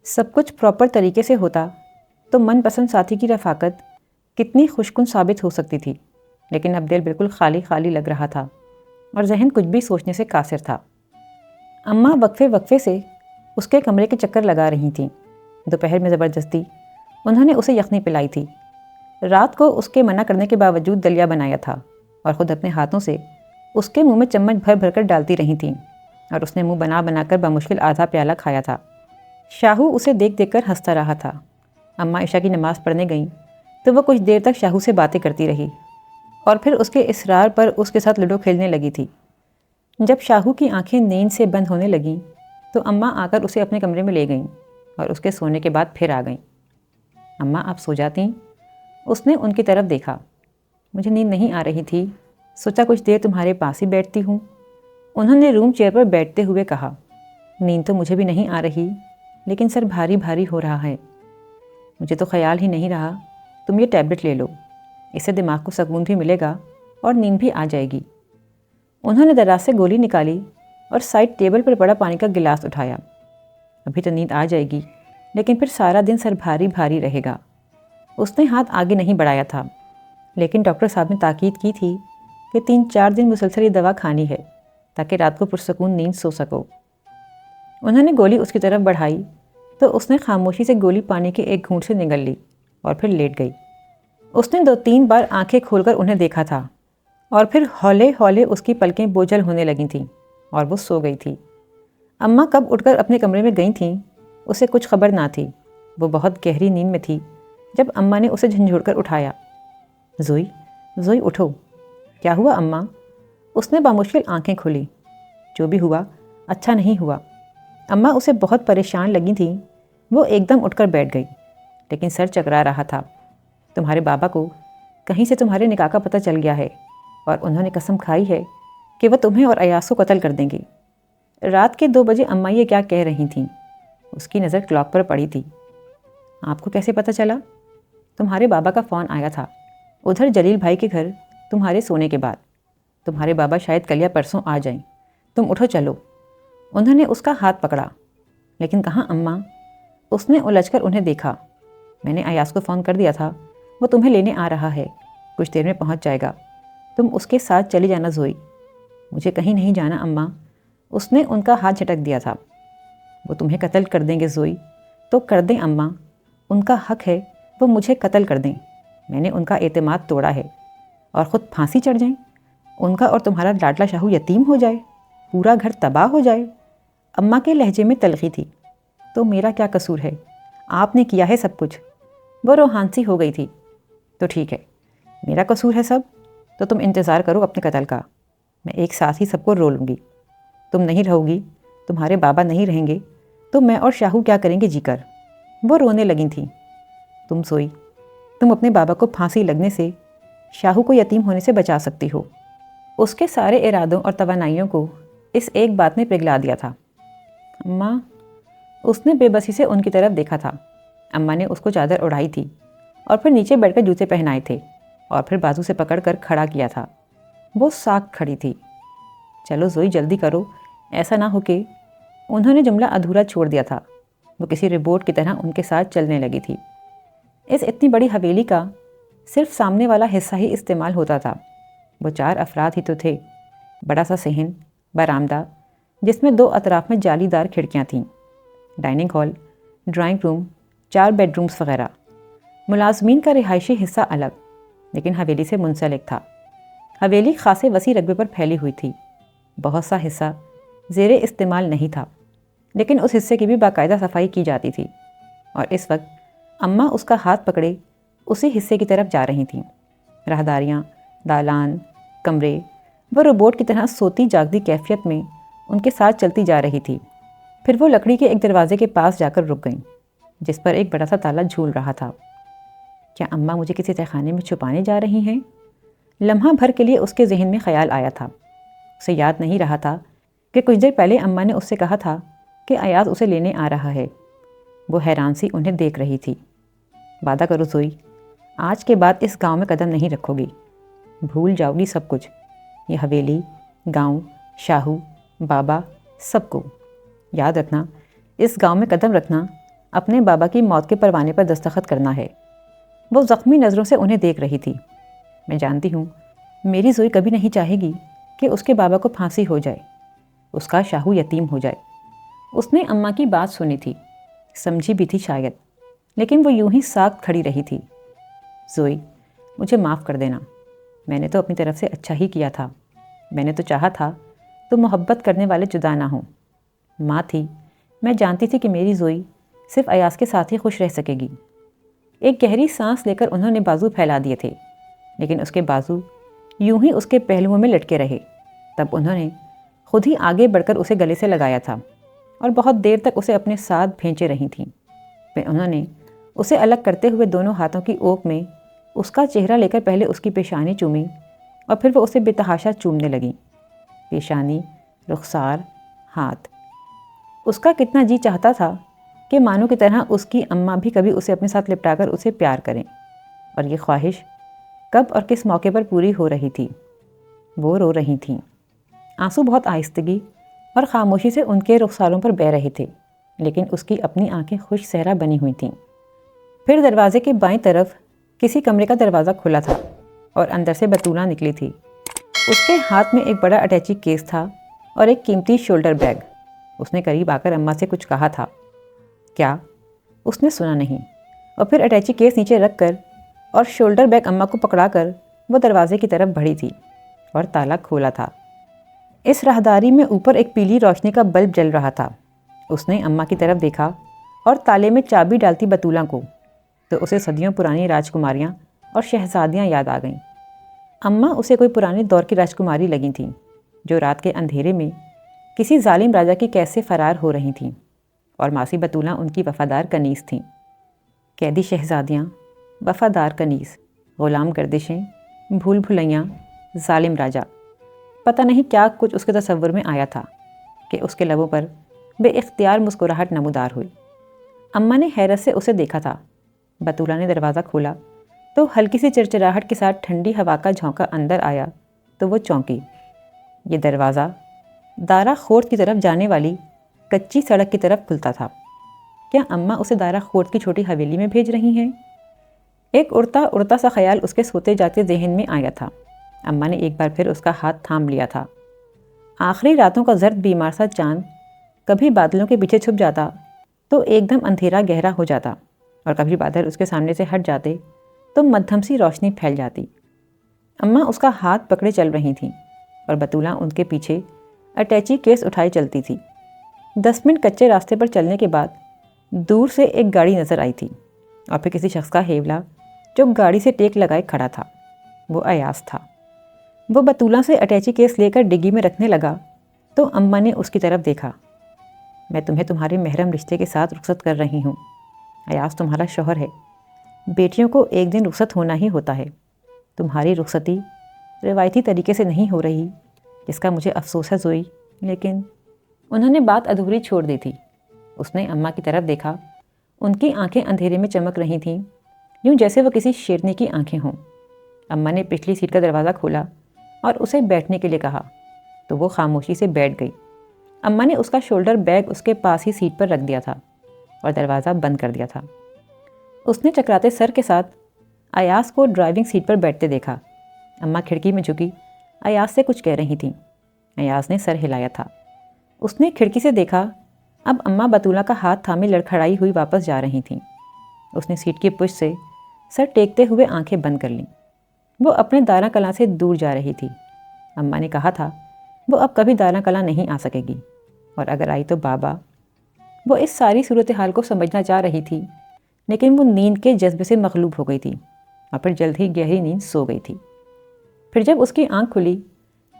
سب کچھ پراپر طریقے سے ہوتا تو من پسند ساتھی کی رفاقت کتنی خوش کن ثابت ہو سکتی تھی، لیکن اب دل بالکل خالی خالی لگ رہا تھا اور ذہن کچھ بھی سوچنے سے قاصر تھا۔ اماں وقفے وقفے سے اس کے کمرے کے چکر لگا رہی تھیں۔ دوپہر میں زبردستی انہوں نے اسے یخنی پلائی تھی۔ رات کو اس کے منع کرنے کے باوجود دلیا بنایا تھا اور خود اپنے ہاتھوں سے اس کے منہ میں چمچ بھر بھر کر ڈالتی رہی تھیں، اور اس نے منہ بنا بنا کر بمشکل آدھا پیالہ کھایا تھا۔ شاہو اسے دیکھ دیکھ کر ہنستا رہا تھا۔ اماں عشاء کی نماز پڑھنے گئیں تو وہ کچھ دیر تک شاہو سے باتیں کرتی رہی اور پھر اس کے اصرار پر اس کے ساتھ لوڈو کھیلنے لگی تھی۔ جب شاہو کی آنکھیں نیند سے بند ہونے لگیں تو اماں آ کر اسے اپنے کمرے میں لے گئیں اور اس کے سونے کے بعد پھر آ گئیں۔ اماں آپ سو جاتیں؟ اس نے ان کی طرف دیکھا۔ مجھے نیند نہیں آ رہی تھی، سوچا کچھ دیر تمہارے پاس ہی بیٹھتی ہوں، انہوں نے روم چیئر پر بیٹھتے ہوئے کہا۔ نیند تو مجھے بھی نہیں آ رہی، لیکن سر بھاری بھاری ہو رہا ہے۔ مجھے تو خیال ہی نہیں رہا، تم یہ ٹیبلٹ لے لو، اس سے دماغ کو سکون بھی ملے گا اور نیند بھی آ جائے گی۔ انہوں نے دراز سے گولی نکالی اور سائڈ ٹیبل پر پڑا پانی کا گلاس اٹھایا۔ ابھی تو نیند آ جائے گی، لیکن پھر سارا دن سر بھاری بھاری رہے گا۔ اس نے ہاتھ آگے نہیں بڑھایا تھا، لیکن ڈاکٹر صاحب نے تاکید کی تھی کہ 3-4 دن مسلسل یہ دوا کھانی ہے تاکہ رات کو پرسکون نیند سو سکو۔ انہوں نے گولی اس کی طرف بڑھائی تو اس نے خاموشی سے گولی پانی کے ایک گھونٹ سے نگل لی اور پھر لیٹ گئی۔ اس نے 2-3 بار آنکھیں کھول کر انہیں دیکھا تھا اور پھر ہولے ہولے اس کی پلکیں بوجھل ہونے لگی تھیں اور وہ سو گئی تھی۔ اماں کب اٹھ کر اپنے کمرے میں گئی تھیں اسے کچھ خبر نہ تھی۔ وہ بہت گہری نیند میں تھی جب اماں نے اسے جھنجھوڑ کر اٹھایا۔ زوئی، زوئی اٹھو۔ کیا ہوا اماں؟ اس نے بامشکل آنکھیں کھولی۔ جو بھی ہوا اچھا نہیں ہوا۔ اماں اسے بہت پریشان لگی تھیں۔ وہ ایک دم اٹھ کر بیٹھ گئی، لیکن سر چکرا رہا تھا۔ تمہارے بابا کو کہیں سے تمہارے نکاح کا پتہ چل گیا ہے اور انہوں نے قسم کھائی ہے کہ وہ تمہیں اور ایاز کو قتل کر دیں گے۔ رات کے 2 بجے اماں یہ کیا کہہ رہی تھیں؟ اس کی نظر کلاک پر پڑی تھی۔ آپ کو کیسے پتہ چلا؟ تمہارے بابا کا فون آیا تھا ادھر جلیل بھائی کے گھر تمہارے سونے کے بعد۔ تمہارے بابا شاید کل یا پرسوں آ جائیں، تم اٹھو چلو۔ انہوں نے اس کا ہاتھ پکڑا۔ لیکن کہاں اماں؟ اس نے الجھ کر انہیں دیکھا۔ میں نے ایاز کو فون کر دیا تھا، وہ تمہیں لینے آ رہا ہے، کچھ دیر میں پہنچ جائے گا، تم اس کے ساتھ چلی جانا زوئی۔ مجھے کہیں نہیں جانا اماں، اس نے ان کا ہاتھ جھٹک دیا تھا۔ وہ تمہیں قتل کر دیں گے زوئی، تو کر دیں اماں، ان کا حق ہے وہ مجھے قتل کر دیں۔ میں نے ان کا اعتماد توڑا ہے اور خود پھانسی چڑھ جائیں، ان کا اور تمہارا لاڈلا شاہو یتیم ہو جائے، پورا گھر تباہ ہو جائے۔ اماں کے لہجے میں تلخی تھی۔ تو میرا کیا قصور ہے؟ آپ نے کیا ہے سب کچھ۔ وہ روحانسی ہو گئی تھی۔ تو ٹھیک ہے، میرا قصور ہے سب، تو تم انتظار کرو اپنے قتل کا، میں ایک ساتھ ہی سب کو رو لوں گی۔ تم نہیں رہو گی، تمہارے بابا نہیں رہیں گے، تو میں اور شاہو کیا کریں گے جی کر؟ وہ رونے لگی تھیں۔ تم سوئی، تم اپنے بابا کو پھانسی لگنے سے، شاہو کو یتیم ہونے سے بچا سکتی ہو۔ اس کے سارے ارادوں اور توانائیوں کو اس ایک بات نے پگھلا دیا تھا۔ اماں، اس نے بے بسی سے ان کی طرف دیکھا تھا۔ اماں نے اس کو چادر اڑائی تھی اور پھر نیچے بیٹھ کر جوتے پہنائے تھے اور پھر بازو سے پکڑ کر کھڑا کیا تھا۔ وہ ساکھ کھڑی تھی۔ چلو زوئی جلدی کرو، ایسا نہ ہو کہ… انہوں نے جملہ ادھورا چھوڑ دیا تھا۔ وہ کسی روبوٹ کی طرح ان کے ساتھ چلنے لگی تھی۔ اس اتنی بڑی حویلی کا صرف سامنے والا حصہ ہی استعمال ہوتا تھا۔ وہ 4 افراد ہی تو تھے۔ بڑا سا صحن، برآمدہ جس میں 2 اطراف میں جالی دار کھڑکیاں تھیں، dining hall, drawing room, 4 bed rooms وغیرہ۔ ملازمین کا رہائشی حصہ الگ، لیکن حویلی سے منسلک تھا۔ حویلی خاصے وسیع رقبے پر پھیلی ہوئی تھی۔ بہت سا حصہ زیر استعمال نہیں تھا، لیکن اس حصے کی بھی باقاعدہ صفائی کی جاتی تھی، اور اس وقت اماں اس کا ہاتھ پکڑے اسی حصے کی طرف جا رہی تھیں۔ راہداریاں، دالان، کمرے، وہ روبوٹ کی طرح سوتی جاگتی کیفیت میں ان کے ساتھ چلتی جا رہی تھی۔ پھر وہ لکڑی کے ایک دروازے کے پاس جا کر رک گئیں، جس پر ایک بڑا سا تالا جھول رہا تھا۔ کیا اماں مجھے کسی تہخانے میں چھپانے جا رہی ہیں؟ لمحہ بھر کے لیے اس کے ذہن میں خیال آیا تھا۔ اسے یاد نہیں رہا تھا کہ کچھ دیر پہلے اماں نے اس سے کہا تھا کہ ایاز اسے لینے آ رہا ہے۔ وہ حیران سی انہیں دیکھ رہی تھی۔ وعدہ کرو زوئی، آج کے بعد اس گاؤں میں قدم نہیں رکھو گی، بھول جاؤ گی سب کچھ، یہ حویلی، گاؤں، شاہو، بابا، سب کو۔ یاد رکھنا، اس گاؤں میں قدم رکھنا اپنے بابا کی موت کے پروانے پر دستخط کرنا ہے۔ وہ زخمی نظروں سے انہیں دیکھ رہی تھی۔ میں جانتی ہوں میری زوئی کبھی نہیں چاہے گی کہ اس کے بابا کو پھانسی ہو جائے، اس کا شاہو یتیم ہو جائے۔ اس نے اماں کی بات سنی تھی، سمجھی بھی تھی شاید، لیکن وہ یوں ہی ساکت کھڑی رہی تھی۔ زوئی، مجھے معاف کر دینا، میں نے تو اپنی طرف سے اچھا ہی کیا تھا، میں نے تو چاہا تھا تو محبت کرنے والے جدا نہ ہوں۔ ماں تھی، میں جانتی تھی کہ میری زوئی صرف ایاز کے ساتھ ہی خوش رہ سکے گی۔ ایک گہری سانس لے کر انہوں نے بازو پھیلا دیے تھے، لیکن اس کے بازو یوں ہی اس کے پہلوؤں میں لٹکے رہے۔ تب انہوں نے خود ہی آگے بڑھ کر اسے گلے سے لگایا تھا اور بہت دیر تک اسے اپنے ساتھ بھینچے رہی تھیں۔ پھر انہوں نے اسے الگ کرتے ہوئے دونوں ہاتھوں کی اوک میں اس کا چہرہ لے کر پہلے اس کی پیشانی چومی اور پھر وہ اسے بے تحاشا چومنے لگیں۔ پیشانی، رخسار، ہاتھ۔ اس کا کتنا جی چاہتا تھا کہ مانو کی طرح اس کی اماں بھی کبھی اسے اپنے ساتھ لپٹا کر اسے پیار کریں، اور یہ خواہش کب اور کس موقع پر پوری ہو رہی تھی۔ وہ رو رہی تھیں، آنسو بہت آہستگی اور خاموشی سے ان کے رخساروں پر بہہ رہے تھے، لیکن اس کی اپنی آنکھیں خوش صحرا بنی ہوئی تھیں۔ پھر دروازے کے بائیں طرف کسی کمرے کا دروازہ کھلا تھا اور اندر سے بطولہ نکلی تھی۔ اس کے ہاتھ میں ایک بڑا اٹیچی کیس تھا اور ایک قیمتی شولڈر بیگ۔ اس نے قریب آ کر اماں سے کچھ کہا تھا۔ کیا؟ اس نے سنا نہیں، اور پھر اٹیچی کیس نیچے رکھ کر اور شولڈر بیگ اماں کو پکڑا کر وہ دروازے کی طرف بڑھی تھی اور تالا کھولا تھا۔ اس راہداری میں اوپر ایک پیلی روشنی کا بلب جل رہا تھا۔ اس نے اماں کی طرف دیکھا اور تالے میں چابی ڈالتی بطولہ کو تو اسے صدیوں پرانی راجکماریاں اور شہزادیاں یاد آ گئیں۔ اماں اسے کوئی پرانے دور کی راجکماری لگی تھیں جو رات کے اندھیرے میں کسی ظالم راجا کی قید سے فرار ہو رہی تھیں، اور ماسی بطولہ ان کی وفادار کنیز تھیں۔ قیدی شہزادیاں، وفادار کنیز، غلام گردشیں، بھول بھلیاں، ظالم راجا، پتہ نہیں کیا کچھ اس کے تصور میں آیا تھا کہ اس کے لبوں پر بے اختیار مسکراہٹ نمودار ہوئی۔ اماں نے حیرت سے اسے دیکھا تھا۔ بطولہ نے دروازہ کھولا تو ہلکی سی چرچراہٹ کے ساتھ ٹھنڈی ہوا کا جھونکا اندر آیا تو وہ چونکی۔ یہ دروازہ دارا خورد کی طرف جانے والی کچی سڑک کی طرف کھلتا تھا۔ کیا اماں اسے دارا خورد کی چھوٹی حویلی میں بھیج رہی ہیں؟ ایک اڑتا سا خیال اس کے سوتے جاگتے ذہن میں آیا تھا۔ اماں نے ایک بار پھر اس کا ہاتھ تھام لیا تھا۔ آخری راتوں کا زرد بیمار سا چاند کبھی بادلوں کے پیچھے چھپ جاتا تو ایک دم اندھیرا گہرا ہو جاتا، اور کبھی بادل اس کے سامنے سے ہٹ جاتے تو مدھم سی روشنی پھیل جاتی۔ اماں اس کا ہاتھ پکڑے چل رہی تھیں اور بطولہ ان کے پیچھے اٹیچی کیس اٹھائے چلتی تھی۔ 10 منٹ کچے راستے پر چلنے کے بعد دور سے ایک گاڑی نظر آئی تھی، اور پھر کسی شخص کا ہیولا جو گاڑی سے ٹیک لگائے کھڑا تھا۔ وہ ایاز تھا۔ وہ بطولہ سے اٹیچی کیس لے کر ڈگی میں رکھنے لگا تو اماں نے اس کی طرف دیکھا۔ میں تمہیں تمہارے محرم رشتے کے ساتھ رخصت کر رہی ہوں۔ ایاز تمہارا شوہر ہے، بیٹیوں کو ایک دن رخصت ہونا ہی ہوتا ہے۔ تمہاری رخصتی روایتی طریقے سے نہیں ہو رہی، جس کا مجھے افسوس ہے زوئی، لیکن انہوں نے بات ادھوری چھوڑ دی تھی۔ اس نے اماں کی طرف دیکھا۔ ان کی آنکھیں اندھیرے میں چمک رہی تھیں، یوں جیسے وہ کسی شیرنی کی آنکھیں ہوں۔ اماں نے پچھلی سیٹ کا دروازہ کھولا اور اسے بیٹھنے کے لیے کہا تو وہ خاموشی سے بیٹھ گئی۔ اماں نے اس کا شولڈر بیگ اس کے پاس ہی سیٹ پر رکھ دیا تھا اور دروازہ بند کر دیا تھا۔ اس نے چکراتے سر کے ساتھ ایاز کو ڈرائیونگ سیٹ پر بیٹھتے دیکھا۔ اماں کھڑکی میں جھکی ایاز سے کچھ کہہ رہی تھیں۔ ایاز نے سر ہلایا تھا۔ اس نے کھڑکی سے دیکھا، اب اماں بطولہ کا ہاتھ تھامے لڑکھڑائی ہوئی واپس جا رہی تھیں۔ اس نے سیٹ کی پشت سے سر ٹیکتے ہوئے آنکھیں بند کر لیں۔ وہ اپنے داراں کلاں سے دور جا رہی تھی۔ اماں نے کہا تھا وہ اب کبھی داراں کلاں نہیں آ سکے گی، اور اگر آئی تو بابا۔ وہ اس ساری صورتحال کو سمجھنا چاہ رہی تھی، لیکن وہ نیند کے جذبے سے مغلوب ہو گئی تھی اور پھر جلد ہی گہری نیند سو گئی تھی۔ پھر جب اس کی آنکھ کھلی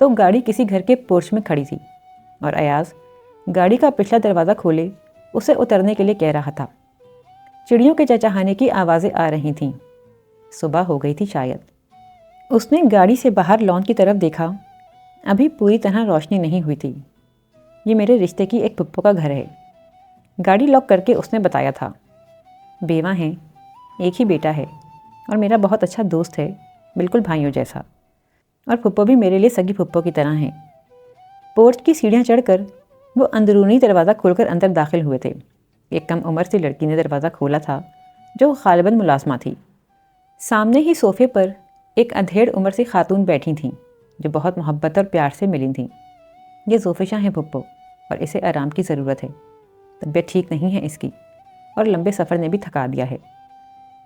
تو گاڑی کسی گھر کے پورچ میں کھڑی تھی، اور ایاز گاڑی کا پچھلا دروازہ کھولے اسے اترنے کے لیے کہہ رہا تھا۔ چڑیوں کے چہچہانے کی آوازیں آ رہی تھیں۔ صبح ہو گئی تھی شاید۔ اس نے گاڑی سے باہر لان کی طرف دیکھا۔ ابھی پوری طرح روشنی نہیں ہوئی تھی۔ یہ میرے رشتے کی ایک پھپھو کا گھر ہے، گاڑی لاک کر کے اس نے بتایا تھا، بیوہ ہیں، ایک ہی بیٹا ہے اور میرا بہت اچھا دوست ہے، بالکل بھائیوں جیسا، اور پھپھو بھی میرے لیے سگی پھپھو کی طرح ہیں۔ پورچ کی سیڑھیاں چڑھ کر وہ اندرونی دروازہ کھول کر اندر داخل ہوئے تھے۔ ایک کم عمر سی لڑکی نے دروازہ کھولا تھا جو غالباً ملازمہ تھی۔ سامنے ہی صوفے پر ایک ادھیڑ عمر سی خاتون بیٹھی تھیں جو بہت محبت اور پیار سے ملی تھیں۔ یہ زوفشاں ہیں پھپھو، اور اسے آرام کی ضرورت ہے، طبیعت ٹھیک نہیں ہے اس کی، اور لمبے سفر نے بھی تھکا دیا ہے۔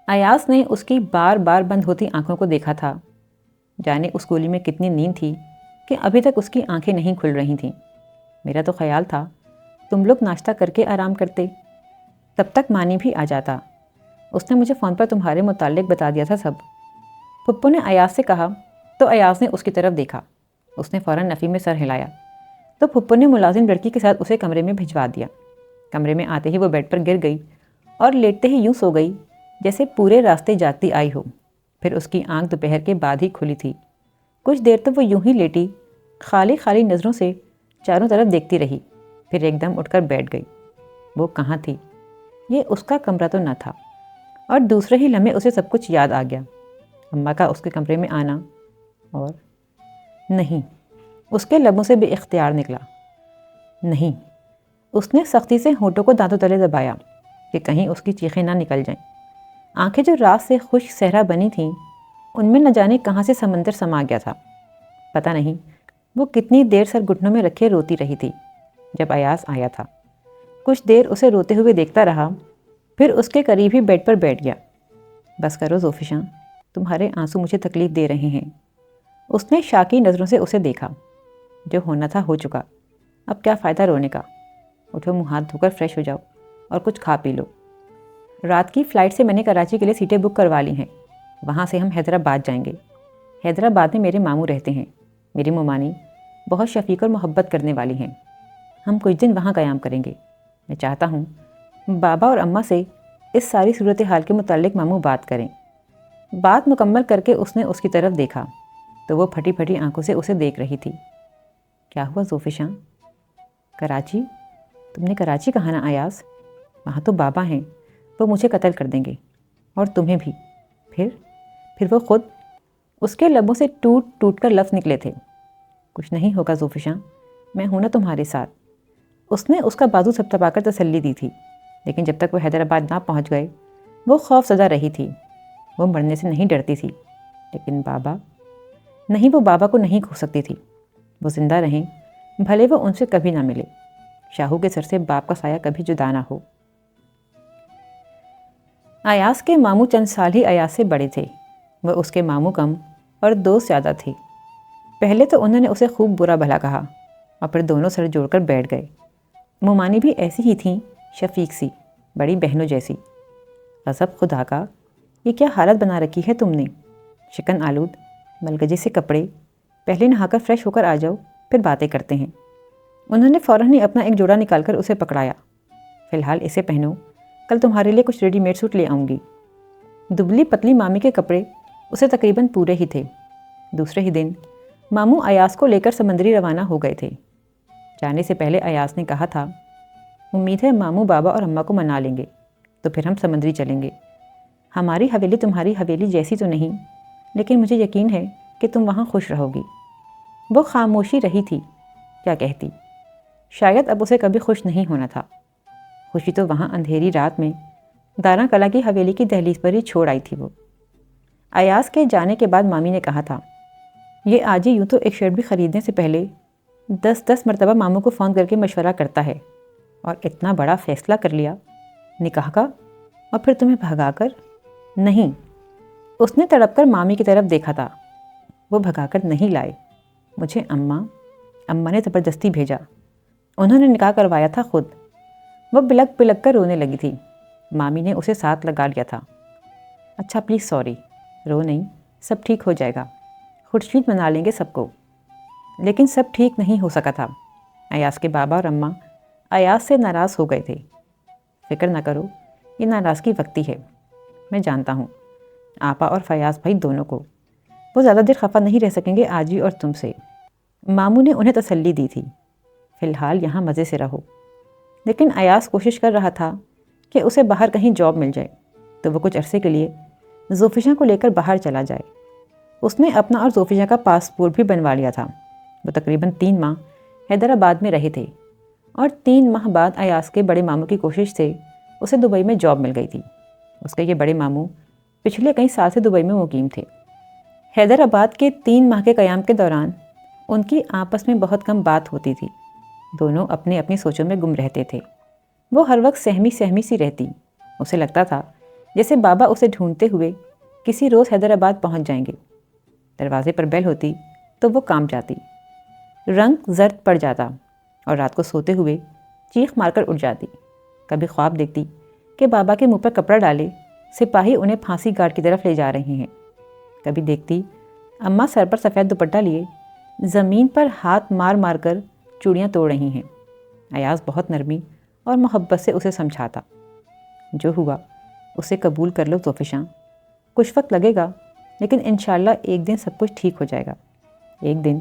ایاز نے اس کی بار بار بند ہوتی آنکھوں کو دیکھا تھا، جانے اس گولی میں کتنی نیند تھی کہ ابھی تک اس کی آنکھیں نہیں کھل رہی تھیں۔ میرا تو خیال تھا تم لوگ ناشتہ کر کے آرام کرتے، تب تک مانی بھی آ جاتا، اس نے مجھے فون پر تمہارے متعلق بتا دیا تھا سب۔ پھپھو نے ایاز سے کہا تو ایاز نے اس کی طرف دیکھا۔ اس نے فوراً نفی میں سر ہلایا تو پھپھو نے ملازم لڑکی کے ساتھ اسے کمرے میں بھجوا دیا۔ کمرے میں آتے ہی وہ بیڈ پر گر گئی اور لیٹتے ہی یوں سو گئی جیسے پورے راستے جاگتی آئی ہو۔ پھر اس کی آنکھ دوپہر کے بعد ہی کھلی تھی۔ کچھ دیر تو وہ یوں ہی لیٹی خالی خالی نظروں سے چاروں طرف دیکھتی رہی، پھر ایک دم اٹھ کر بیٹھ گئی۔ وہ کہاں تھی؟ یہ اس کا کمرہ تو نہ تھا، اور دوسرے ہی لمحے اسے سب کچھ یاد آ گیا۔ اماں کا اس کے کمرے میں آنا، اور نہیں، اس کے لبوں سے بے اختیار نکلا نہیں۔ اس نے سختی سے ہونٹوں کو دانتوں تلے دبایا کہ کہیں اس کی چیخیں نہ نکل جائیں۔ آنکھیں جو رات سے خشک صحرا بنی تھیں، ان میں نہ جانے کہاں سے سمندر سما گیا تھا۔ پتہ نہیں وہ کتنی دیر سر گھٹنوں میں رکھے روتی رہی تھی۔ جب ایاز آیا تھا کچھ دیر اسے روتے ہوئے دیکھتا رہا، پھر اس کے قریب ہی بیڈ پر بیٹھ گیا۔ بس کرو زوفشاں، تمہارے آنسو مجھے تکلیف دے رہے ہیں۔ اس نے شاکی نظروں سے اسے دیکھا۔ جو ہونا تھا ہو چکا، اب کیا فائدہ رونے کا؟ اٹھو، منہ ہاتھ دھو کر فریش ہو جاؤ اور کچھ کھا پی لو۔ رات کی فلائٹ سے میں نے کراچی کے لیے سیٹیں بک کروا لی ہیں، وہاں سے ہم حیدرآباد جائیں گے۔ حیدرآباد میں میرے ماموں رہتے ہیں، میری مومانی بہت شفیق اور محبت کرنے والی ہیں۔ ہم کچھ دن وہاں قیام کریں گے۔ میں چاہتا ہوں بابا اور اماں سے اس ساری صورتحال کے متعلق ماموں بات کریں۔ بات مکمل کر کے اس نے اس کی طرف دیکھا تو وہ پھٹی پھٹی آنکھوں سے اسے دیکھ رہی تھی۔ کیا ہوا زوفشاں؟ کراچی؟ تم نے کراچی کہا نا ایاز؟ وہاں تو بابا ہیں، وہ مجھے قتل کر دیں گے، اور تمہیں بھی۔ پھر وہ خود؟ اس کے لبوں سے ٹوٹ ٹوٹ کر لفظ نکلے تھے۔ کچھ نہیں ہوگا زوفشاں، میں ہوں نا تمہارے ساتھ۔ اس نے اس کا بازو تھپتھپا کر تسلی دی تھی، لیکن جب تک وہ حیدرآباد نہ پہنچ گئے وہ خوف زدہ رہی تھی۔ وہ مرنے سے نہیں ڈرتی تھی، لیکن بابا؟ نہیں، وہ بابا کو نہیں کھو سکتی تھی۔ وہ زندہ رہیں بھلے وہ ان سے کبھی نہ ملے، شاہو کے سر سے باپ کا سایہ کبھی جدا نہ ہو۔ ایاز کے ماموں چند سال ہی ایاز سے بڑے تھے، وہ اس کے ماموں کم اور دوست زیادہ تھی۔ پہلے تو انہوں نے اسے خوب برا بھلا کہا اور پھر دونوں سر جوڑ کر بیٹھ گئے۔ مومانی بھی ایسی ہی تھیں، شفیق سی، بڑی بہنوں جیسی۔ غضب خدا کا، یہ کیا حالت بنا رکھی ہے تم نے؟ شکن آلود، ملگجے سے کپڑے، پہلے نہا کر فریش ہو کر آ جاؤ، پھر باتیں کرتے ہیں۔ انہوں نے فوراً ہی اپنا ایک جوڑا نکال کر اسے پکڑایا۔ فی الحال اسے پہنو، کل تمہارے لیے کچھ ریڈی میڈ سوٹ لے آؤں گی۔ دبلی پتلی مامی کے کپڑے اسے تقریباً پورے ہی تھے۔ دوسرے ہی دن ماموں ایاز کو لے کر سمندری روانہ ہو گئے تھے۔ جانے سے پہلے ایاز نے کہا تھا، امید ہے ماموں بابا اور اماں کو منا لیں گے تو پھر ہم سمندری چلیں گے۔ ہماری حویلی تمہاری حویلی جیسی تو نہیں، لیکن مجھے یقین ہے کہ تم وہاں خوش رہو گی۔ وہ خاموشی رہی تھی، کیا کہتی؟ شاید اب اسے کبھی خوش نہیں ہونا تھا۔ خوشی تو وہاں اندھیری رات میں داراں کلا کی حویلی کی دہلیز پر ہی چھوڑ آئی تھی وہ۔ ایاز کے جانے کے بعد مامی نے کہا تھا، یہ آج ہی یوں تو ایک شرٹ بھی خریدنے سے پہلے 10 مرتبہ ماموں کو فون کر کے مشورہ کرتا ہے، اور اتنا بڑا فیصلہ کر لیا، نکاح کا، اور پھر تمہیں بھگا کر؟ نہیں، اس نے تڑپ کر مامی کی طرف دیکھا تھا۔ وہ بھگا کر نہیں لائے، مجھے اماں نے زبردستی بھیجا، انہوں نے نکاح کروایا تھا خود۔ وہ بلک بلک کر رونے لگی تھی۔ مامی نے اسے ساتھ لگا لیا تھا۔ اچھا پلیز سوری، رو نہیں، سب ٹھیک ہو جائے گا، خورشید منا لیں گے سب کو۔ لیکن سب ٹھیک نہیں ہو سکا تھا۔ ایاز کے بابا اور اماں ایاز سے ناراض ہو گئے تھے۔ فکر نہ کرو، یہ ناراضگی وقتی ہے، میں جانتا ہوں، آپا اور فیاض بھائی دونوں کو۔ وہ زیادہ دیر خفا نہیں رہ سکیں گے آجی اور تم سے۔ ماموں نے انہیں تسلی دی تھی، فی الحال یہاں مزے سے رہو۔ لیکن ایاز کوشش کر رہا تھا کہ اسے باہر کہیں جاب مل جائے تو وہ کچھ عرصے کے لیے زوفیشا کو لے کر باہر چلا جائے۔ اس نے اپنا اور زوفیشا کا پاسپورٹ بھی بنوا لیا تھا۔ وہ تقریباً 3 ماہ حیدرآباد میں رہے تھے اور 3 ماہ بعد ایاز کے بڑے ماموں کی کوشش سے اسے دبئی میں جاب مل گئی تھی۔ اس کے یہ بڑے ماموں پچھلے کئی سال سے دبئی میں مقیم تھے۔ حیدرآباد کے 3 ماہ کے قیام کے دوران ان کی آپس میں بہت کم بات ہوتی تھی۔ دونوں اپنی اپنی سوچوں میں گم رہتے تھے۔ وہ ہر وقت سہمی سہمی سی رہتی۔ اسے لگتا تھا جیسے بابا اسے ڈھونڈتے ہوئے کسی روز حیدرآباد پہنچ جائیں گے۔ دروازے پر بیل ہوتی تو وہ کام جاتی، رنگ زرد پڑ جاتا اور رات کو سوتے ہوئے چیخ مار کر اٹھ جاتی۔ کبھی خواب دیکھتی کہ بابا کے منہ پر کپڑا ڈالے سپاہی انہیں پھانسی گھاٹ کی طرف لے جا رہے ہیں۔ کبھی دیکھتی اماں سر پر سفید دوپٹہ لیے زمین پر ہاتھ مار مار کر چوڑیاں توڑ رہی ہیں۔ ایاز بہت نرمی اور محبت سے اسے سمجھاتا، جو ہوا اسے قبول کر لو زوفیشا، کچھ وقت لگے گا لیکن انشاءاللہ ایک دن سب کچھ ٹھیک ہو جائے گا۔ ایک دن